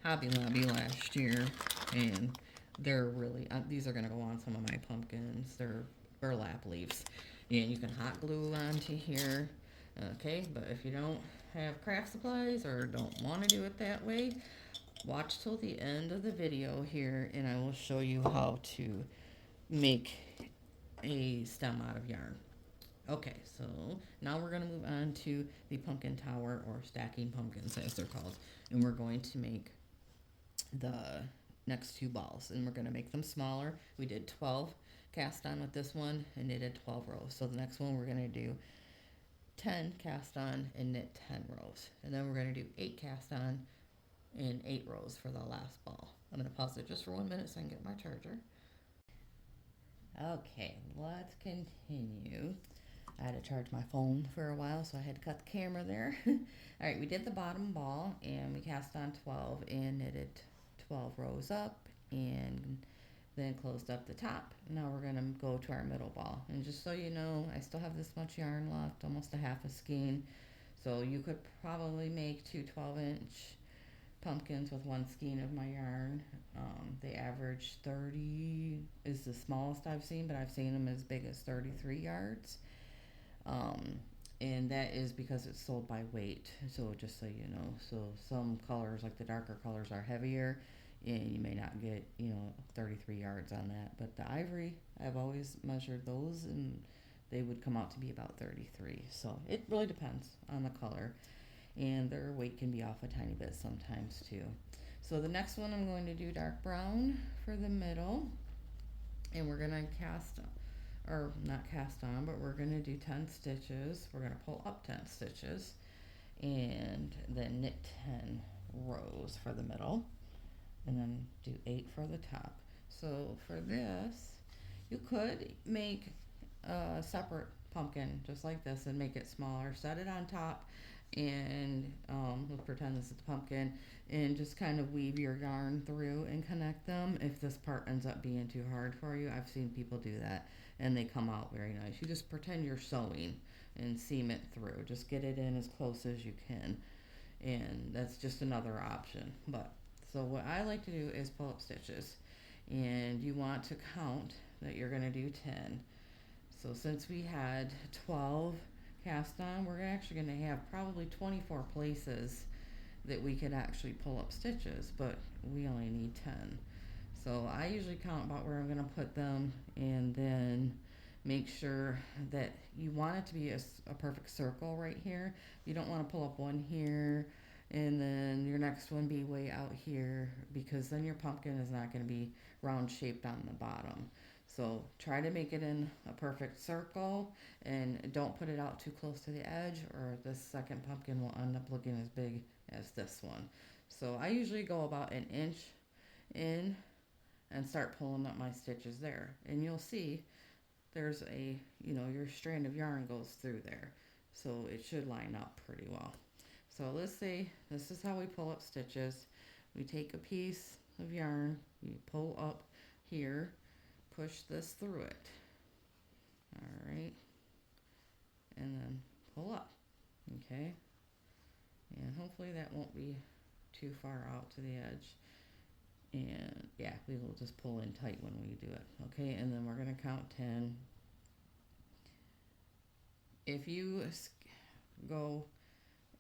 Hobby Lobby last year, and they're really, these are going to go on some of my pumpkins. They're burlap leaves, and you can hot glue onto here. Okay, but if you don't have craft supplies or don't want to do it that way, watch till the end of the video here, and I will show you how to make a stem out of yarn. Okay, so now we're going to move on to the pumpkin tower, or stacking pumpkins as they're called, and we're going to make the next 2 balls, and we're going to make them smaller. We did 12 cast on with this one and knitted 12 rows. So the next one we're going to do 10 cast on and knit 10 rows, and then we're going to do 8 cast on and 8 rows for the last ball. I'm going to pause it just for 1 minute so I can get my charger. Okay, let's continue. I had to charge my phone for a while, so I had to cut the camera there. Alright, we did the bottom ball, and we cast on 12 and knitted 12 rows up, and then closed up the top. Now we're going to go to our middle ball. And just so you know, I still have this much yarn left, almost a half a skein. So you could probably make 2 12-inch pumpkins with 1 skein of my yarn. They average 30 is the smallest I've seen, but I've seen them as big as 33 yards. And that is because it's sold by weight. So just so you know, so some colors, like the darker colors, are heavier, and you may not get 33 yards on that. But the ivory, I've always measured those, and they would come out to be about 33. So it really depends on the color, and their weight can be off a tiny bit sometimes too. So the next one, I'm going to do dark brown for the middle, and we're going to cast, or not cast on, but we're going to do 10 stitches. We're going to pull up 10 stitches and then knit 10 rows for the middle, and then do 8 for the top. So for this, you could make a separate pumpkin just like this and make it smaller, set it on top, And let's pretend this is the pumpkin, and just kind of weave your yarn through and connect them. If this part ends up being too hard for you, I've seen people do that and they come out very nice. You just pretend you're sewing and seam it through. Just get it in as close as you can, and that's just another option. But so what I like to do is pull up stitches, and you want to count that you're going to do 10. So since we had 12 cast on, we're actually going to have probably 24 places that we could actually pull up stitches, but we only need 10. So I usually count about where I'm going to put them, and then make sure that you want it to be a perfect circle right here. You don't want to pull up one here and then your next one be way out here, because then your pumpkin is not going to be round shaped on the bottom. So try to make it in a perfect circle, and don't put it out too close to the edge, or this second pumpkin will end up looking as big as this one. So I usually go about an inch in and start pulling up my stitches there. And you'll see there's your strand of yarn goes through there. So it should line up pretty well. So let's say this is how we pull up stitches. We take a piece of yarn, we pull up here, push this through it. All right. And then pull up. Okay. And hopefully that won't be too far out to the edge. And yeah, we will just pull in tight when we do it. Okay, and then we're going to count 10. If you go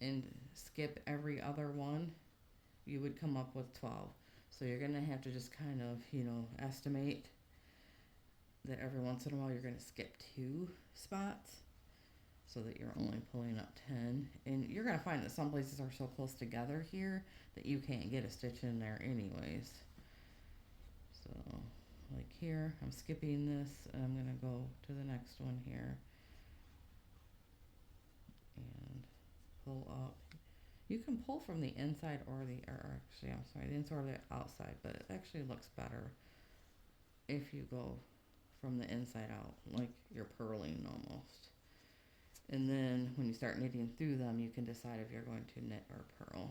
and skip every other one, you would come up with 12. So you're going to have to just kind of, estimate that every once in a while you're going to skip 2 spots, so that you're only pulling up 10. And you're going to find that some places are so close together here that you can't get a stitch in there anyways. So like here, I'm skipping this, and I'm going to go to the next one here and pull up. You can pull from the inside the inside or the outside, but it actually looks better if you go from the inside out, like you're purling almost. And then when you start knitting through them, you can decide if you're going to knit or purl.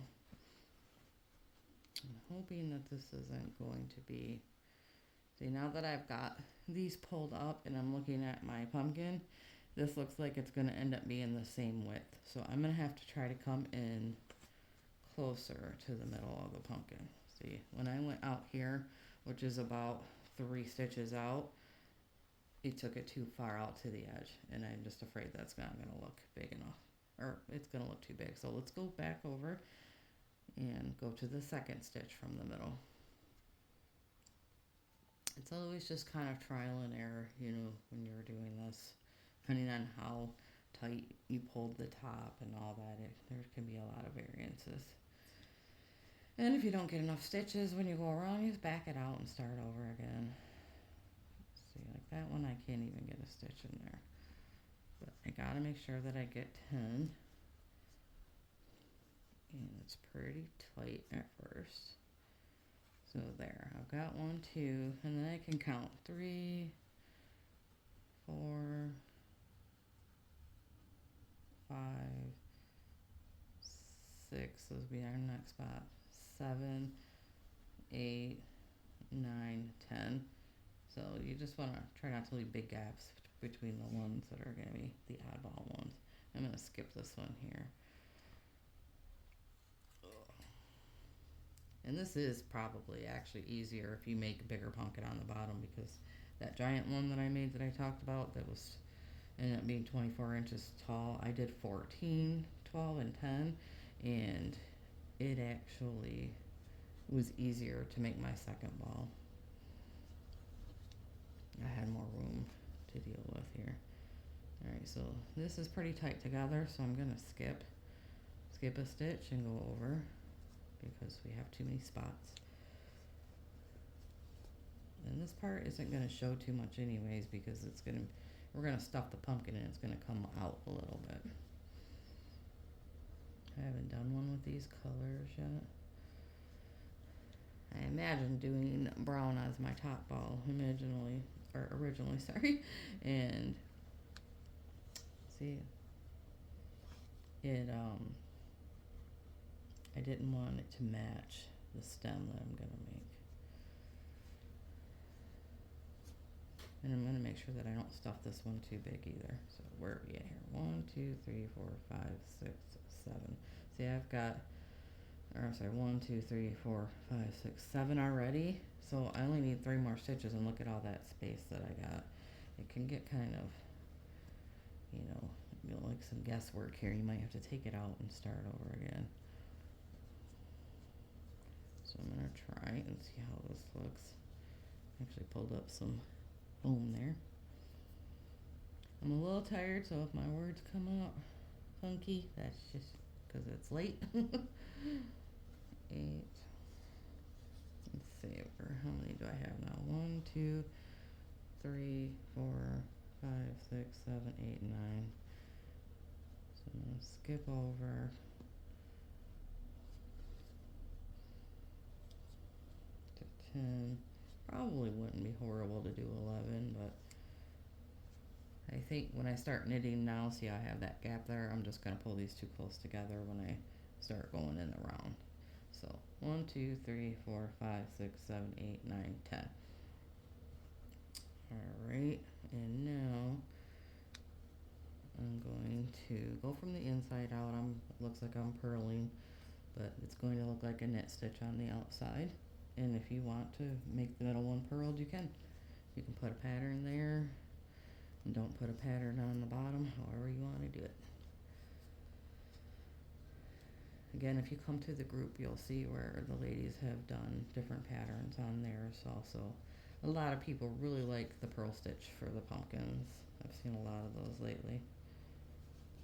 I'm hoping that this isn't going to be... See, now that I've got these pulled up and I'm looking at my pumpkin, this looks like it's going to end up being the same width. So I'm going to have to try to come in closer to the middle of the pumpkin. See, when I went out here, which is about 3 stitches out, it took it too far out to the edge, and I'm just afraid that's not going to look big enough, or it's going to look too big. So let's go back over and go to the second stitch from the middle. It's always just kind of trial and error, when you're doing this, depending on how tight you pulled the top and all that. There can be a lot of variances. And if you don't get enough stitches when you go around, you just back it out and start over again. See, like that one, I can't even get a stitch in there. But I gotta make sure that I get 10. And it's pretty tight at first. So there, I've got 1, 2, and then I can count 3, 4, 5, 6, those will be our next spot, 7, 8, 9, 10. So you just want to try not to leave big gaps between the ones that are going to be the oddball ones. I'm going to skip this one here. And this is probably actually easier if you make a bigger pumpkin on the bottom, because that giant one that I made that I talked about, that was ended up being 24 inches tall, I did 14, 12, and 10, and it actually was easier to make my second ball. I had more room to deal with here. Alright, so this is pretty tight together, so I'm going to skip a stitch and go over, because we have too many spots. And this part isn't going to show too much anyways, because we're going to stuff the pumpkin and it's going to come out a little bit. I haven't done one with these colors yet. I imagine doing brown as my top ball originally, sorry. And see, it I didn't want it to match the stem that I'm gonna make. And I'm gonna make sure that I don't stuff this one too big either. So where are we at here? 1, 2, 3, 4, 5, 6, 7. See, I've got, or I'm sorry, 1, 2, 3, 4, 5, 6, 7 already. So I only need 3 more stitches, and look at all that space that I got. It can get kind of, you know, like some guesswork here. You might have to take it out and start over again. So I'm gonna try and see how this looks. Actually pulled up some foam there. I'm a little tired, so if my words come out funky, that's just because it's late. 8. Let's see, how many do I have now? 1, 2, 3, 4, 5, 6, 7, 8, 9. So I'm gonna skip over to 10. Probably wouldn't be horrible to do 11, but I think when I start knitting now, see how I have that gap there, I'm just going to pull these two close together when I start going in the round. So 1, 2, 3, 4, 5, 6, 7, 8, 9, 10. Alright, and now I'm going to go from the inside out. It looks like I'm purling, but it's going to look like a knit stitch on the outside. And if you want to make the middle one purled, you can. You can put a pattern there, and don't put a pattern on the bottom, however you want to do it. Again, if you come to the group, you'll see where the ladies have done different patterns on theirs also. A lot of people really like the purl stitch for the pumpkins. I've seen a lot of those lately.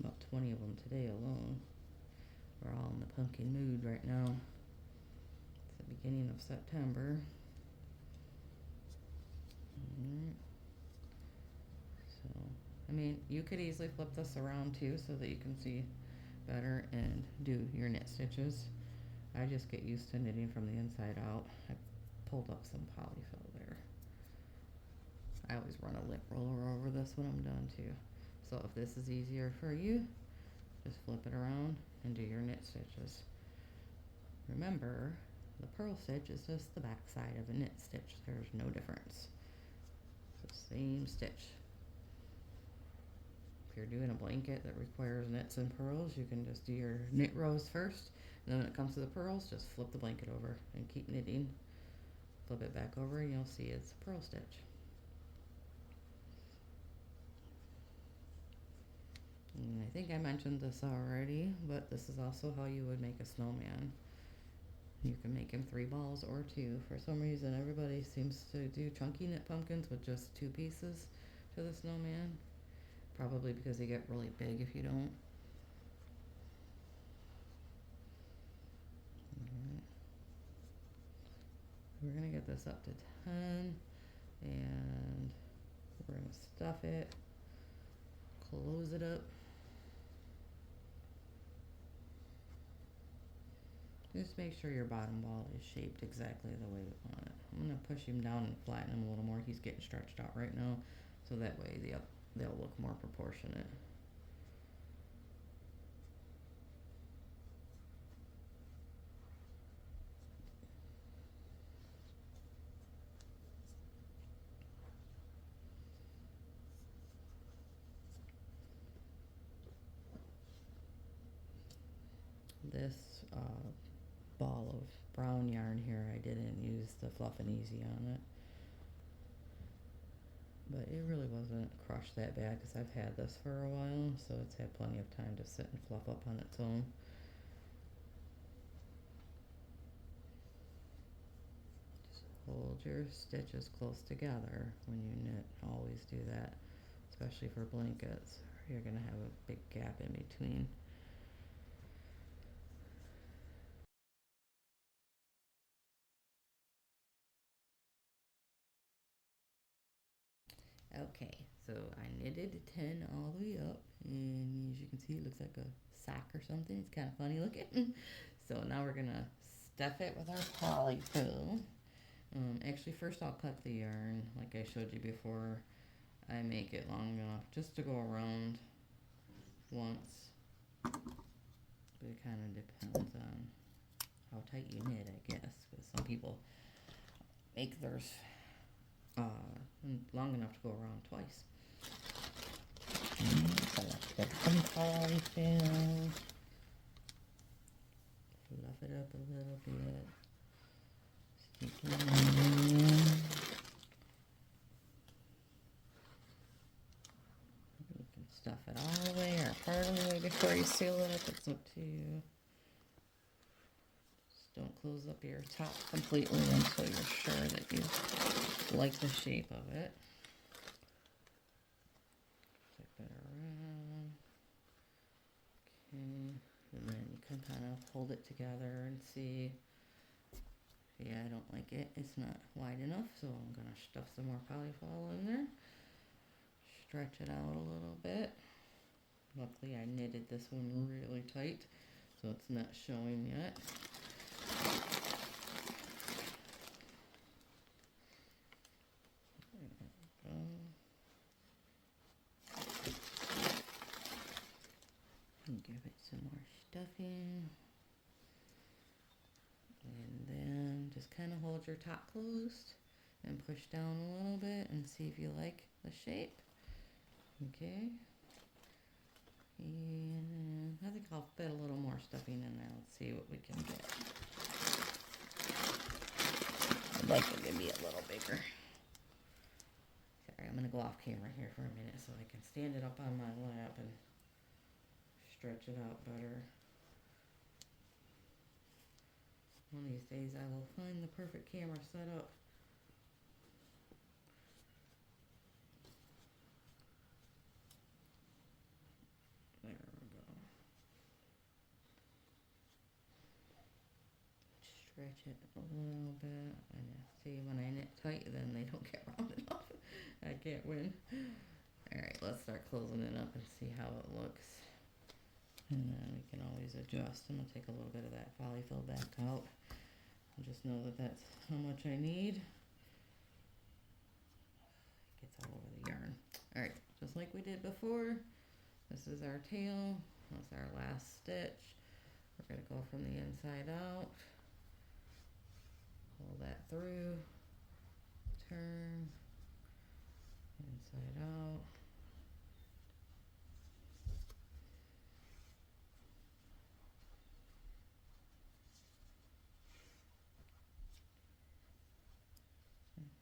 About 20 of them today alone. We're all in the pumpkin mood right now. It's the beginning of September. So, I mean, you could easily flip this around too so that you can see better and do your knit stitches. I just get used to knitting from the inside out. I pulled up some polyfill there. I always run a lip roller over this when I'm done too. So if this is easier for you, just flip it around and do your knit stitches. Remember, the purl stitch is just the back side of a knit stitch. There's no difference. It's the same stitch. If you're doing a blanket that requires knits and purls, you can just do your knit rows first, and then when it comes to the purls, just flip the blanket over and keep knitting. Flip it back over and you'll see it's a purl stitch. And I think I mentioned this already, but this is also how you would make a snowman. You can make him 3 balls or 2. For some reason, everybody seems to do chunky knit pumpkins with just 2 pieces to the snowman. Probably because they get really big if you don't. Alright. We're going to get this up to 10, and we're going to stuff it, close it up. Just make sure your bottom ball is shaped exactly the way you want it. I'm going to push him down and flatten him a little more. He's getting stretched out right now, so that way they'll look more proportionate. This ball of brown yarn here, I didn't use the Fluff N EZ on it. But it really wasn't crushed that bad because I've had this for a while, so it's had plenty of time to sit and fluff up on its own. Just hold your stitches close together when you knit. Always do that, especially for blankets. You're going to have a big gap in between. Okay, so I knitted 10 all the way up, and as you can see, it looks like a sock or something. It's kind of funny looking. So now we're gonna stuff it with our polyfill. Actually, first I'll cut the yarn like I showed you before. I make it long enough just to go around once, but it kind of depends on how tight you knit, I guess, because some people make theirs uh, long enough to go around twice. Select some polyfill. Fluff it up a little bit. Stick it in. You can stuff it all the way or part of the way before you seal it up. It's up to you. Just don't close up your top completely until you're sure that you like the shape of it. Flip it around. Okay. And then you can kind of hold it together and see. Yeah, I don't like it. It's not wide enough, so I'm going to stuff some more polyfill in there. Stretch it out a little bit. Luckily, I knitted this one really tight, so it's not showing yet. There we go. And give it some more stuffing. And then just kind of hold your top closed and push down a little bit and see if you like the shape. Okay. And I think I'll fit a little more stuffing in there. Let's see what we can get. I'd like it to be a little bigger. Sorry, I'm going to go off camera here for a minute so I can stand it up on my lap and stretch it out better. One of these days I will find the perfect camera setup. There we go. Stretch it a little bit. And see, when I knit tight, then they don't get round enough. I can't win. Alright, let's start closing it up and see how it looks. And then we can always adjust. I'm going to take a little bit of that polyfill back out. And just know that that's how much I need. It gets all over the yarn. Alright, just like we did before, this is our tail. That's our last stitch. We're going to go from the inside out. Pull that through. Turn. Inside out.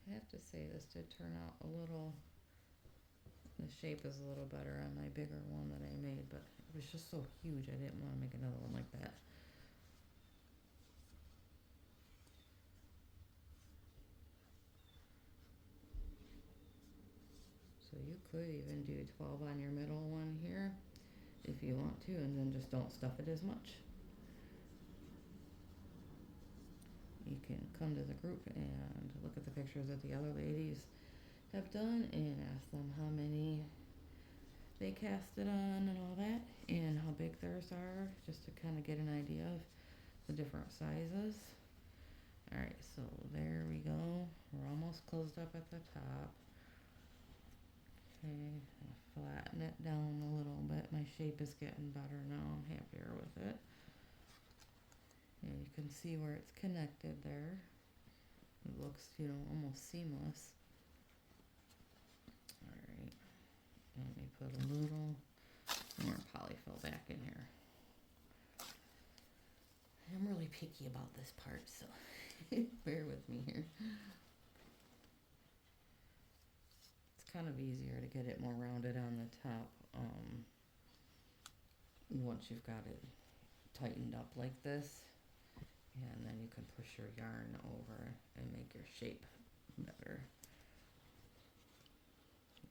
I have to say this did turn out a little, the shape is a little better on my bigger one that I made, but it was just so huge I didn't want to make another one like that. So you could even do 12 on your middle one here if you want to, and then just don't stuff it as much. You can come to the group and look at the pictures that the other ladies have done and ask them how many they casted on and all that and how big theirs are, just to kind of get an idea of the different sizes. Alright, so there we go. We're almost closed up at the top. Okay, flatten it down a little bit. My shape is getting better now. I'm happier with it. And you can see where it's connected there. It looks, you know, almost seamless. Alright. Let me put a little more polyfill back in here. I'm really picky about this part, so bear with me here. It's kind of easier to get it more rounded on the top once you've got it tightened up like this. And then you can push your yarn over and make your shape better.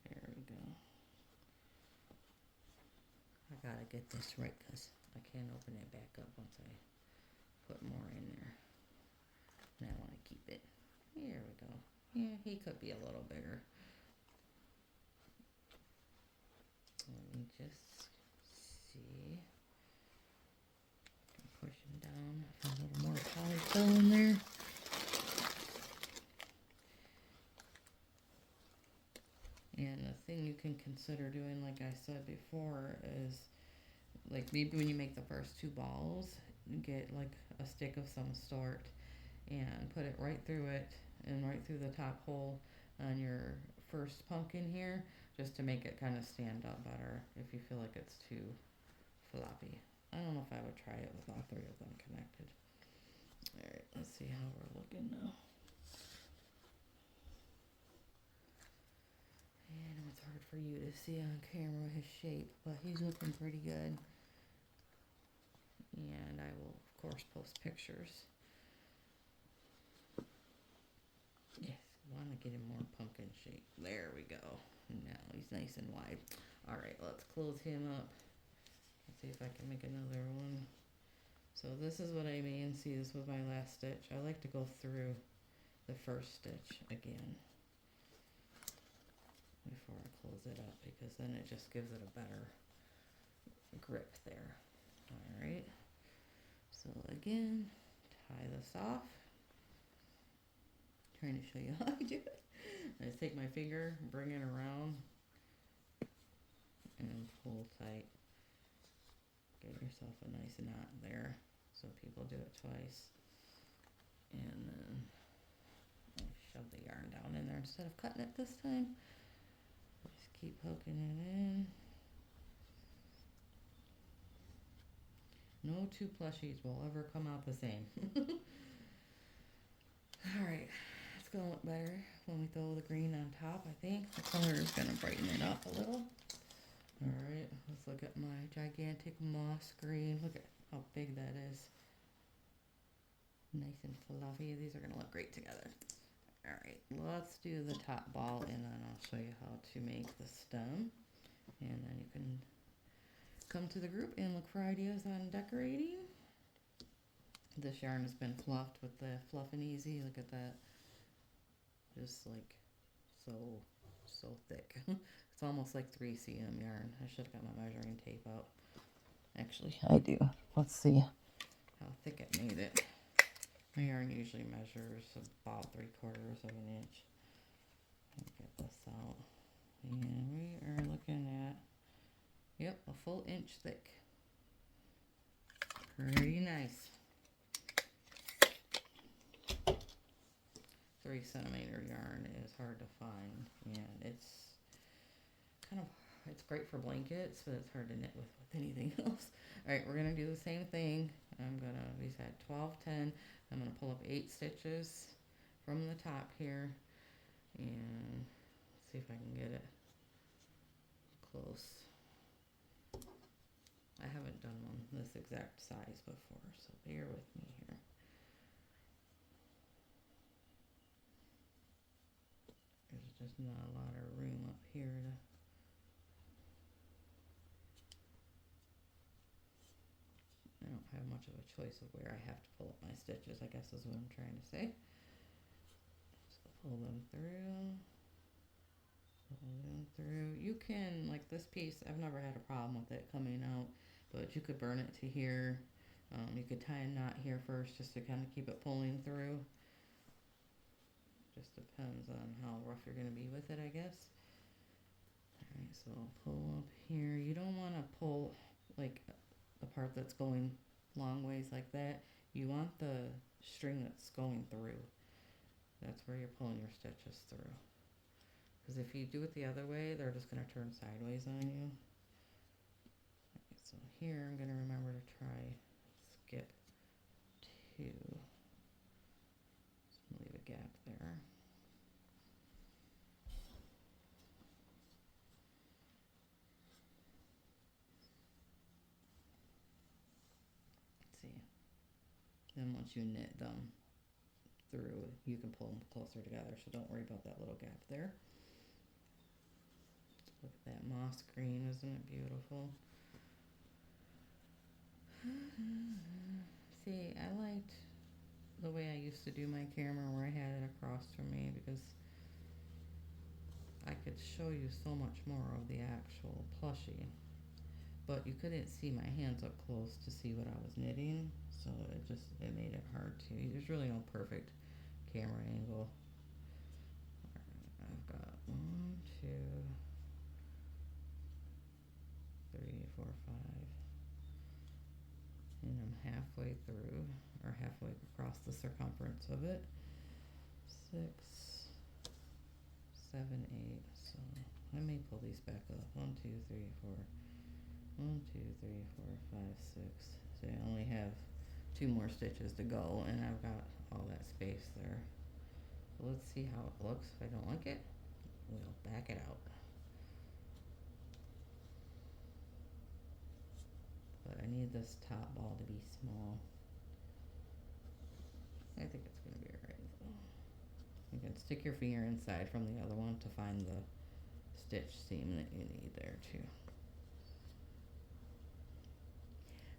There we go. I gotta get this right because I can't open it back up once I put more in there. And I want to keep it. Here we go. Yeah, he could be a little bigger. Let me just see. Push him down. A little more polyfill in there. And the thing you can consider doing, like I said before, is like maybe when you make the first two balls, get like a stick of some sort and put it right through it and right through the top hole on your first pumpkin here, just to make it kind of stand up better if you feel like it's too floppy. I don't know if I would try it with all three of them connected. Alright, let's see how we're looking now. I know it's hard for you to see on camera his shape, but he's looking pretty good. And I will, of course, post pictures. Yes, want to get him more pumpkin shape. There we go. Now he's nice and wide. Alright, let's close him up. Let's see if I can make another one. So this is what I mean. See, this was my last stitch. I like to go through the first stitch again before I close it up, because then it just gives it a better grip there. Alright. So again, tie this off. Trying to show you how I do it. I just take my finger, bring it around, and pull tight. Get yourself a nice knot there. So people do it twice. And then I shove the yarn down in there instead of cutting it this time. Just keep poking it in. No two plushies will ever come out the same. Alright, it's going to look better when we throw the green on top, I think. The color is going to brighten it up a little. Alright, let's look at my gigantic moss green. Look at how big that is. Nice and fluffy. These are going to look great together. Alright, let's do the top ball, and then I'll show you how to make the stem. And then you can come to the group and look for ideas on decorating. This yarn has been fluffed with the Fluff N EZ. Look at that. Just like so thick. It's almost like 3cm yarn. I should have got my measuring tape out. Actually, I do. Let's see how thick it made it. My yarn usually measures about 3/4 of an inch. Let me get this out. And we are looking at, yep, a full inch thick. Pretty nice. 3cm yarn is hard to find, and it's great for blankets, but it's hard to knit with anything else. Alright, we're going to do the same thing. We said 12, 10. I'm going to pull up 8 stitches from the top here, and see if I can get it close. I haven't done one this exact size before, so bear with me here. There's just not a lot of room up here to... I don't have much of a choice of where I have to pull up my stitches, I guess is what I'm trying to say. So pull them through. Pull them through. You can, like this piece, I've never had a problem with it coming out, but you could burn it to here. You could tie a knot here first just to kind of keep it pulling through. Just depends on how rough you're going to be with it, I guess. Alright, so I'll pull up here. You don't want to pull like the part that's going long ways like that. You want the string that's going through. That's where you're pulling your stitches through. Because if you do it the other way, they're just going to turn sideways on you. Okay, so here I'm going to remember to try skip 2. Just leave a gap there. Let's see. Then once you knit them through, you can pull them closer together, so don't worry about that little gap there. Look at that moss green, isn't it beautiful? See, I liked the way I used to do my camera where I had it across from me, because I could show you so much more of the actual plushie, but you couldn't see my hands up close to see what I was knitting, so it made it hard to. There's really no perfect camera angle. Alright, I've got 1, 2, 3, 4, 5, And I'm halfway through, or halfway across the circumference of it. 6, 7, 8. So let me pull these back up. 1, 2, 3, 4. 1, 2, 3, 4, 5, 6. So I only have 2 more stitches to go, and I've got all that space there. So let's see how it looks. If I don't like it, we'll back it out. But I need this top ball to be small. I think it's going to be alright though. You can stick your finger inside from the other one to find the stitch seam that you need there too.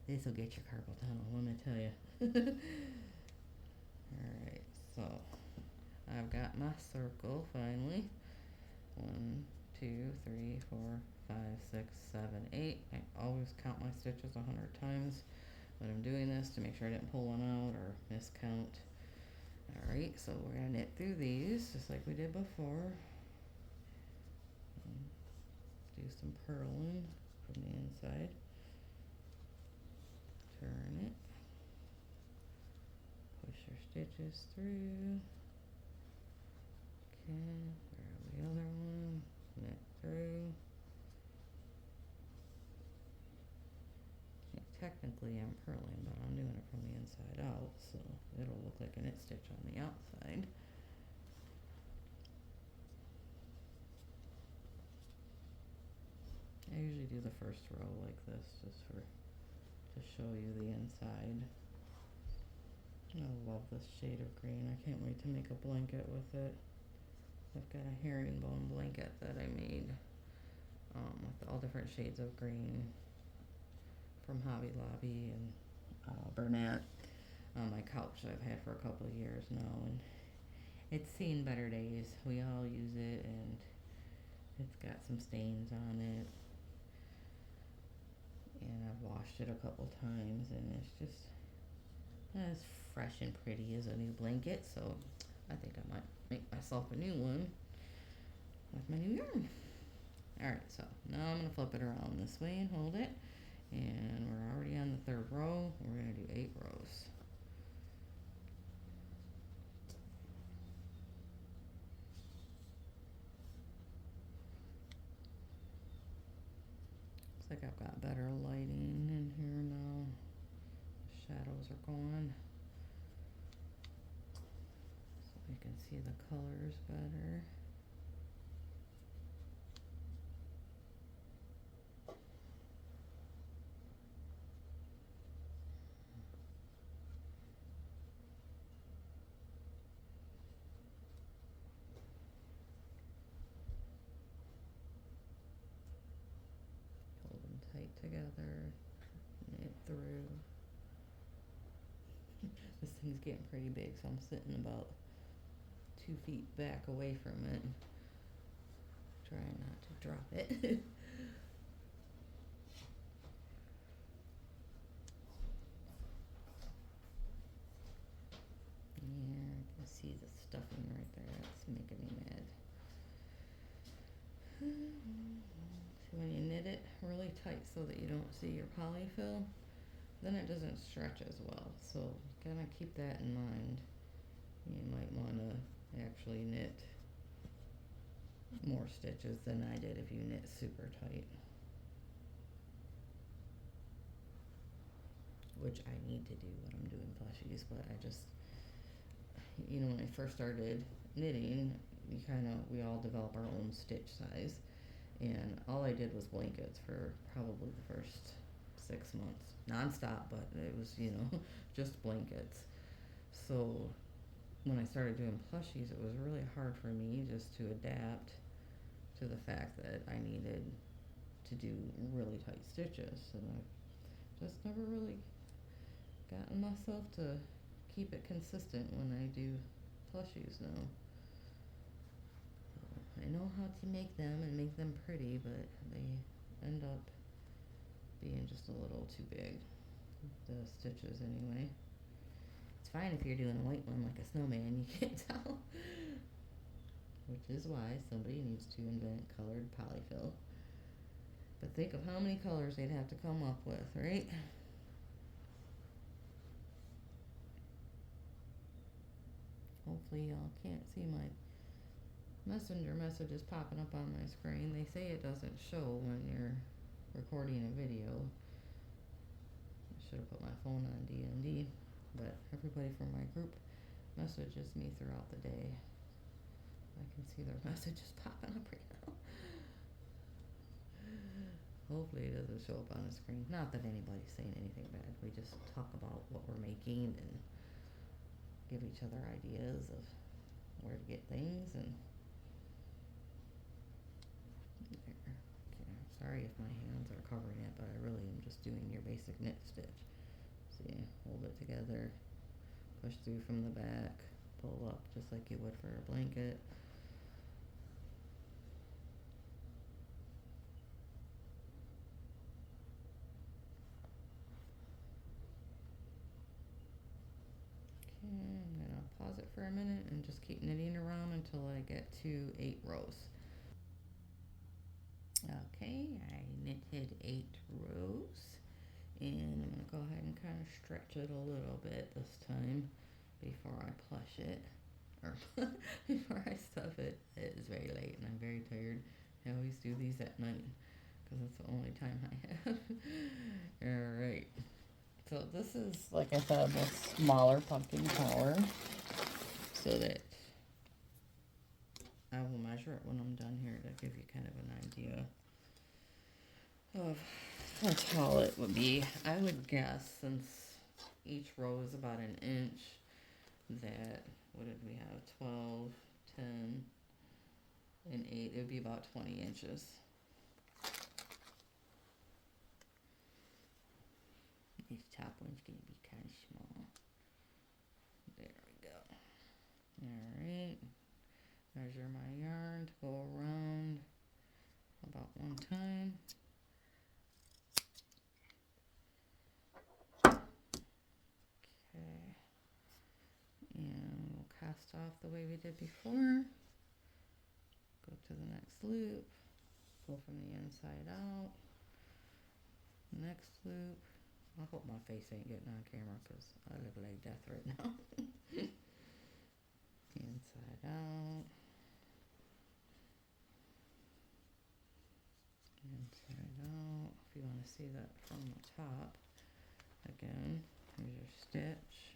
This will get your carpal tunnel, let me tell you. Alright, so I've got my circle finally. 1, 2, 3, 4, 5, 6, 7, 8. I always count my stitches 100 times when I'm doing this to make sure I didn't pull one out or miscount. Alright, so we're going to knit through these just like we did before. Do some purling from the inside. Turn it. Push your stitches through. Okay, grab the other one. Knit through. Technically I'm purling, but I'm doing it from the inside out, so it'll look like a knit stitch on the outside. I usually do the first row like this just to show you the inside. I love this shade of green. I can't wait to make a blanket with it. I've got a herringbone blanket that I made with all different shades of green from Hobby Lobby and Bernat on my couch that I've had for a couple of years now, and it's seen better days. We all use it, and it's got some stains on it, and I've washed it a couple times, and it's just as fresh and pretty as a new blanket. So I think I might make myself a new one with my new yarn. Alright, so now I'm going to flip it around this way and hold it. And we're already on the 3rd row. We're going to do 8 rows. Looks like I've got better lighting in here now. The shadows are gone. So we can see the colors better. Tight together, knit through. This thing's getting pretty big, so I'm sitting about 2 feet back away from it, trying not to drop it. Yeah, I can see the stuffing right there. That's making me mad. So when you knit it really tight so that you don't see your polyfill, then it doesn't stretch as well. So kind of keep that in mind. You might want to actually knit more stitches than I did if you knit super tight. Which I need to do when I'm doing plushies, but I just, when I first started knitting, we all develop our own stitch size. And all I did was blankets for probably the first 6 months. Non-stop, but it was, just blankets. So when I started doing plushies, it was really hard for me just to adapt to the fact that I needed to do really tight stitches. And I've just never really gotten myself to keep it consistent when I do plushies now. I know how to make them and make them pretty, but they end up being just a little too big, the stitches anyway. It's fine if you're doing a white one like a snowman, you can't tell. Which is why somebody needs to invent colored polyfill. But think of how many colors they'd have to come up with, right? Hopefully y'all can't see my messenger messages popping up on my screen. They say it doesn't show when you're recording a video. I should have put my phone on D&D, but everybody from my group messages me throughout the day. I can see their messages popping up right now. Hopefully it doesn't show up on the screen. Not that anybody's saying anything bad. We just talk about what we're making and give each other ideas of where to get things and there. Okay, sorry if my hands are covering it, but I really am just doing your basic knit stitch. See, hold it together, push through from the back, pull up just like you would for a blanket. Okay, I'm gonna pause it for a minute and just keep knitting around until I get to 8 rows. Okay, I knitted 8 rows, and I'm gonna go ahead and kind of stretch it a little bit this time before I plush it, or before I stuff it. It is very late and I'm very tired. I always do these at night because it's the only time I have. Alright, so this is, like I said, a smaller pumpkin collar, so that I will measure it when I'm done here to give you kind of an idea of how tall it would be. I would guess, since each row is about an inch, that, what did we have, 12, 10, and 8, it would be about 20 inches. These top ones gonna be kind of small. There we go. Alright, measure my yarn to go around about 1 time. Okay, and we'll cast off the way we did before. Go to the next loop, pull from the inside out, next loop. I hope my face ain't getting on camera because I look like death right now. Inside out, inside out. If you want to see that from the top, again, here's your stitch,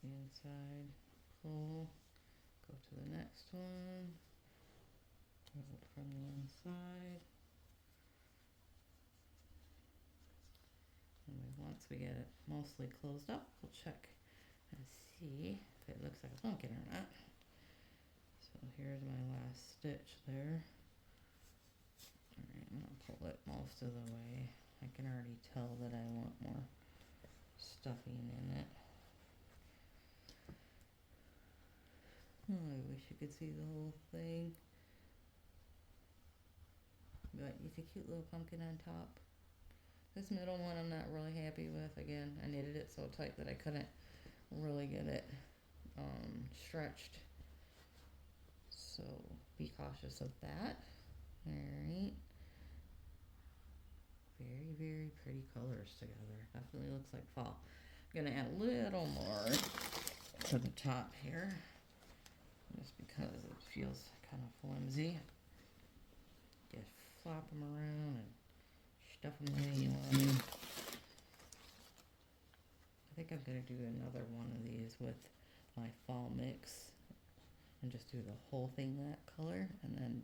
inside, pull, go to the next one, pull it from the inside, and once we get it mostly closed up, we'll check and see if it looks like a pumpkin or not. So here's my last stitch there. Alright, I'm gonna pull it most of the way. I can already tell that I want more stuffing in it. Oh, I wish you could see the whole thing. But it's a cute little pumpkin on top. This middle one I'm not really happy with. Again, I knitted it so tight that I couldn't really get it stretched. So be cautious of that. Alright. Very, very pretty colors together. Definitely looks like fall. I'm gonna add a little more to the top here, just because it feels kind of flimsy. Just flop them around and stuff them the way you want them. I think I'm gonna do another one of these with my fall mix and just do the whole thing that color and then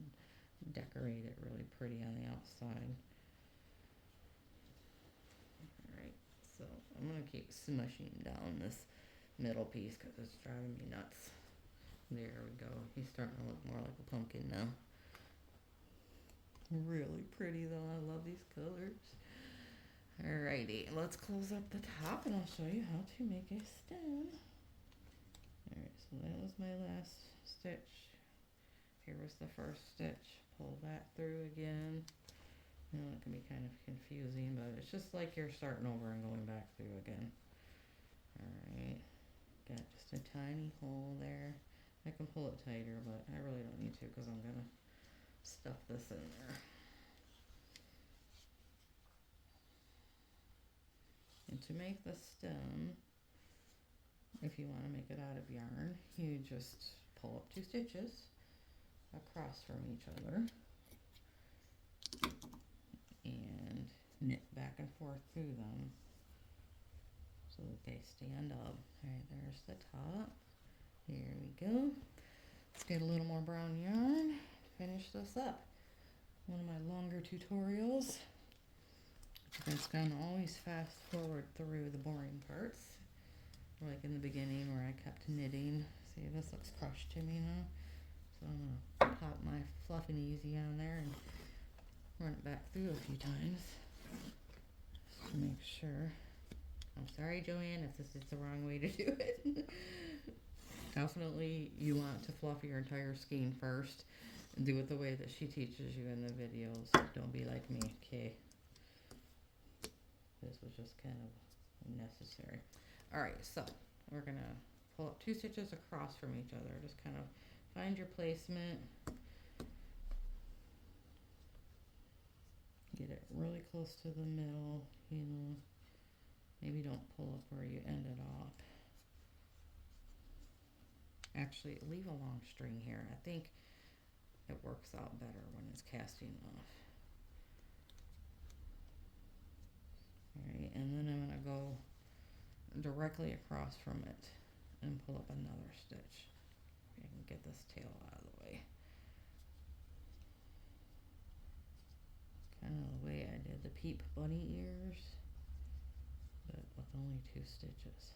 decorate it really pretty on the outside. Alright, so I'm gonna keep smushing down this middle piece because it's driving me nuts. There we go. He's starting to look more like a pumpkin now. Really pretty though. I love these colors. Alrighty, let's close up the top and I'll show you how to make a stem. Alright, so that was my last stitch. Here was the first stitch. Pull that through again. I know it can be kind of confusing, but it's just like you're starting over and going back through again. Alright, got just a tiny hole there. I can pull it tighter, but I really don't need to because I'm gonna stuff this in there. And to make the stem, If you want to make it out of yarn, you just pull up 2 stitches across from each other and knit back and forth through them so that they stand up. Alright, there's the top. Here we go. Let's get a little more brown yarn. Finish this up. One of my longer tutorials. It's gonna always fast forward through the boring parts. Like in the beginning where I kept knitting. See, this looks crushed to me now. So I'm gonna pop my Fluff N EZ on there and run it back through a few times. Just to make sure. I'm sorry, Joanne, if this is the wrong way to do it. Definitely you want to fluff your entire skein first and do it the way that she teaches you in the videos. Don't be like me, okay? This was just kind of necessary. Alright, so we're going to pull up 2 stitches across from each other. Just kind of find your placement. Get it really close to the middle, you know. Maybe don't pull up where you ended off. Actually, leave a long string here. I think it works out better when it's casting off. Alright, and then I'm going to go directly across from it and pull up another stitch. I can get this tail out of the way. Kind of the way I did the Peep bunny ears, but with only 2 stitches.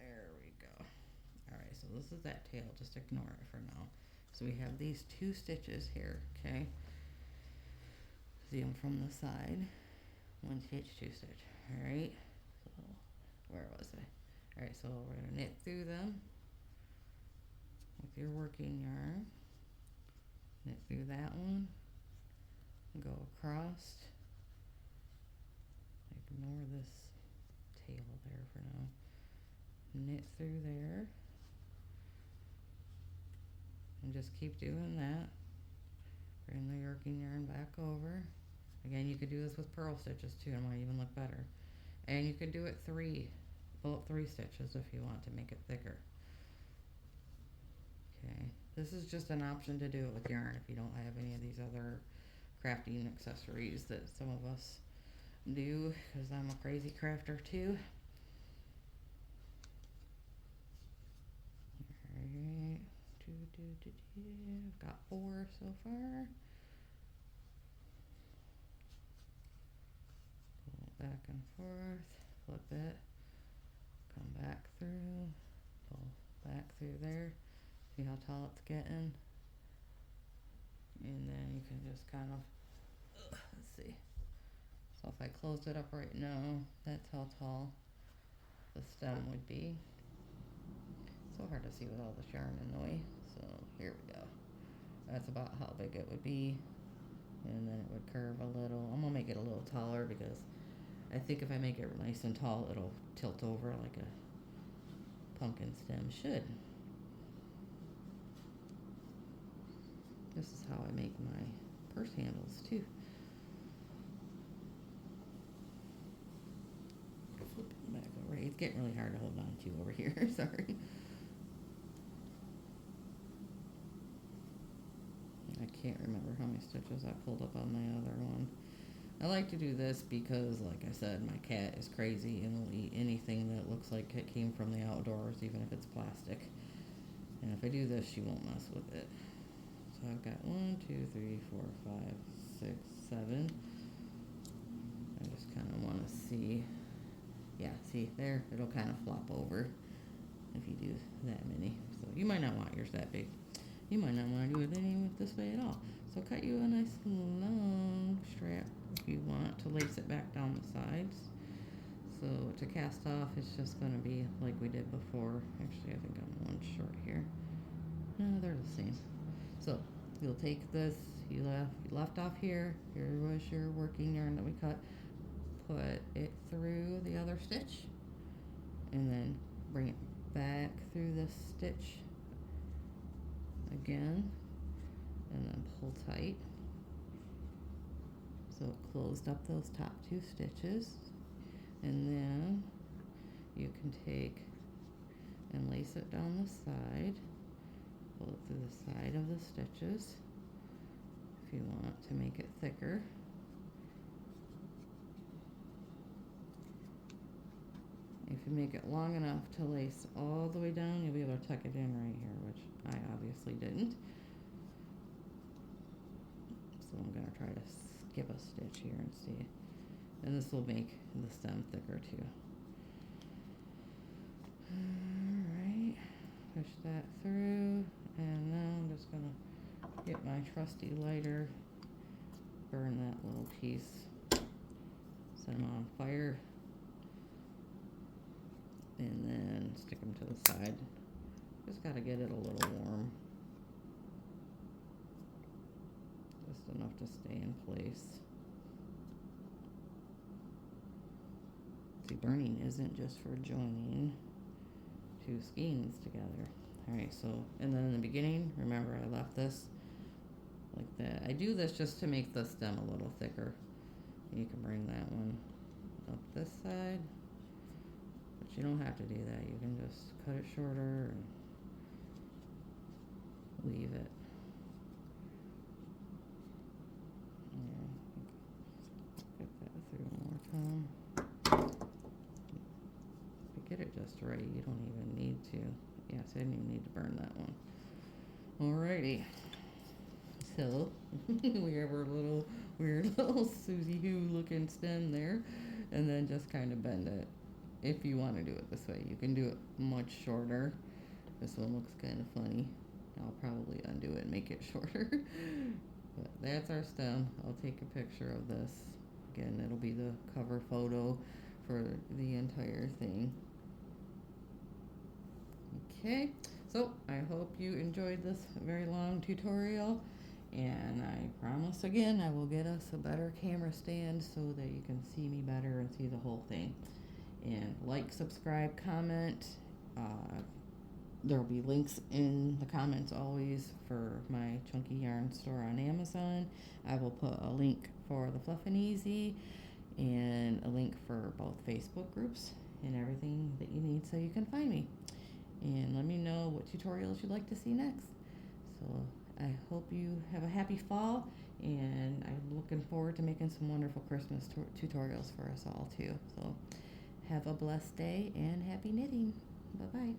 There we go. Alright, so this is that tail. Just ignore it for now. So we have these 2 stitches here, okay? See them from the side. 1 stitch, 2 stitch. Alright. So where was I? Alright, so we're going to knit through them with your working yarn. Knit through that one. Go across. Ignore this tail there for now. Knit through there. And just keep doing that. Bring the working yarn back over. Again, you could do this with purl stitches too. It might even look better. And you could do it 3. Pull up 3 stitches if you want to make it thicker. Okay. This is just an option to do it with yarn if you don't have any of these other crafting accessories that some of us do, because I'm a crazy crafter too. Alright. I've got 4 so far. Pull back and forth, flip it, come back through, pull back through there. See how tall it's getting? And then you can just kind of, let's see. So if I close it up right now, that's how tall the stem would be. So hard to see with all this yarn in the way. So here we go. That's about how big it would be. And then it would curve a little. I'm gonna make it a little taller because I think if I make it nice and tall, it'll tilt over like a pumpkin stem should. This is how I make my purse handles too. Flip it back over. It's getting really hard to hold on to over here. Sorry. I can't remember how many stitches I pulled up on my other one. I like to do this because, like I said, my cat is crazy and will eat anything that looks like it came from the outdoors, even if it's plastic. And if I do this, she won't mess with it. So I've got 1, 2, 3, 4, 5, 6, 7. I just kind of want to see. Yeah, see there? It'll kind of flop over if you do that many. So you might not want yours that big. You might not want to do it any this way at all. So cut you a nice long strap if you want to lace it back down the sides. So to cast off, it's just going to be like we did before. Actually, I think I'm 1 short here. No, they're the same. So you'll take this, you left off here. Here was your working yarn that we cut. Put it through the other stitch, and then bring it back through this stitch again, and then pull tight. So it closed up those top 2 stitches, and then you can take and lace it down the side, pull it through the side of the stitches if you want to make it thicker. If you make it long enough to lace all the way down, you'll be able to tuck it in right here, which I obviously didn't. So I'm going to try to skip a stitch here and see. And this will make the stem thicker too. Alright, push that through, and now I'm just going to get my trusty lighter, burn that little piece, set them on fire, and then stick them to the side. Just got to get it a little warm. Just enough to stay in place. See, burning isn't just for joining two skeins together. Alright, so, and then in the beginning, remember I left this like that. I do this just to make the stem a little thicker. You can bring that one up this side. But you don't have to do that. You can just cut it shorter and leave it. Yeah. Get that through one more time. If you get it just right, you don't even need to. Yes, I didn't even need to burn that one. Alrighty. So, we have our little weird little Susie Who looking stem there. And then just kind of bend it. If you want to do it this way, you can do it much shorter. This one looks kind of funny. I'll probably undo it and make it shorter. But that's our stem. I'll take a picture of this. Again, it'll be the cover photo for the entire thing. Okay, so I hope you enjoyed this very long tutorial. And I promise again, I will get us a better camera stand so that you can see me better and see the whole thing. And like, subscribe, comment. There will be links in the comments always for my Chunky Yarn store on Amazon. I will put a link for the Fluff N EZ and a link for both Facebook groups and everything that you need so you can find me. And let me know what tutorials you'd like to see next. So I hope you have a happy fall, and I'm looking forward to making some wonderful Christmas tutorials for us all too. So have a blessed day and happy knitting. Bye-bye.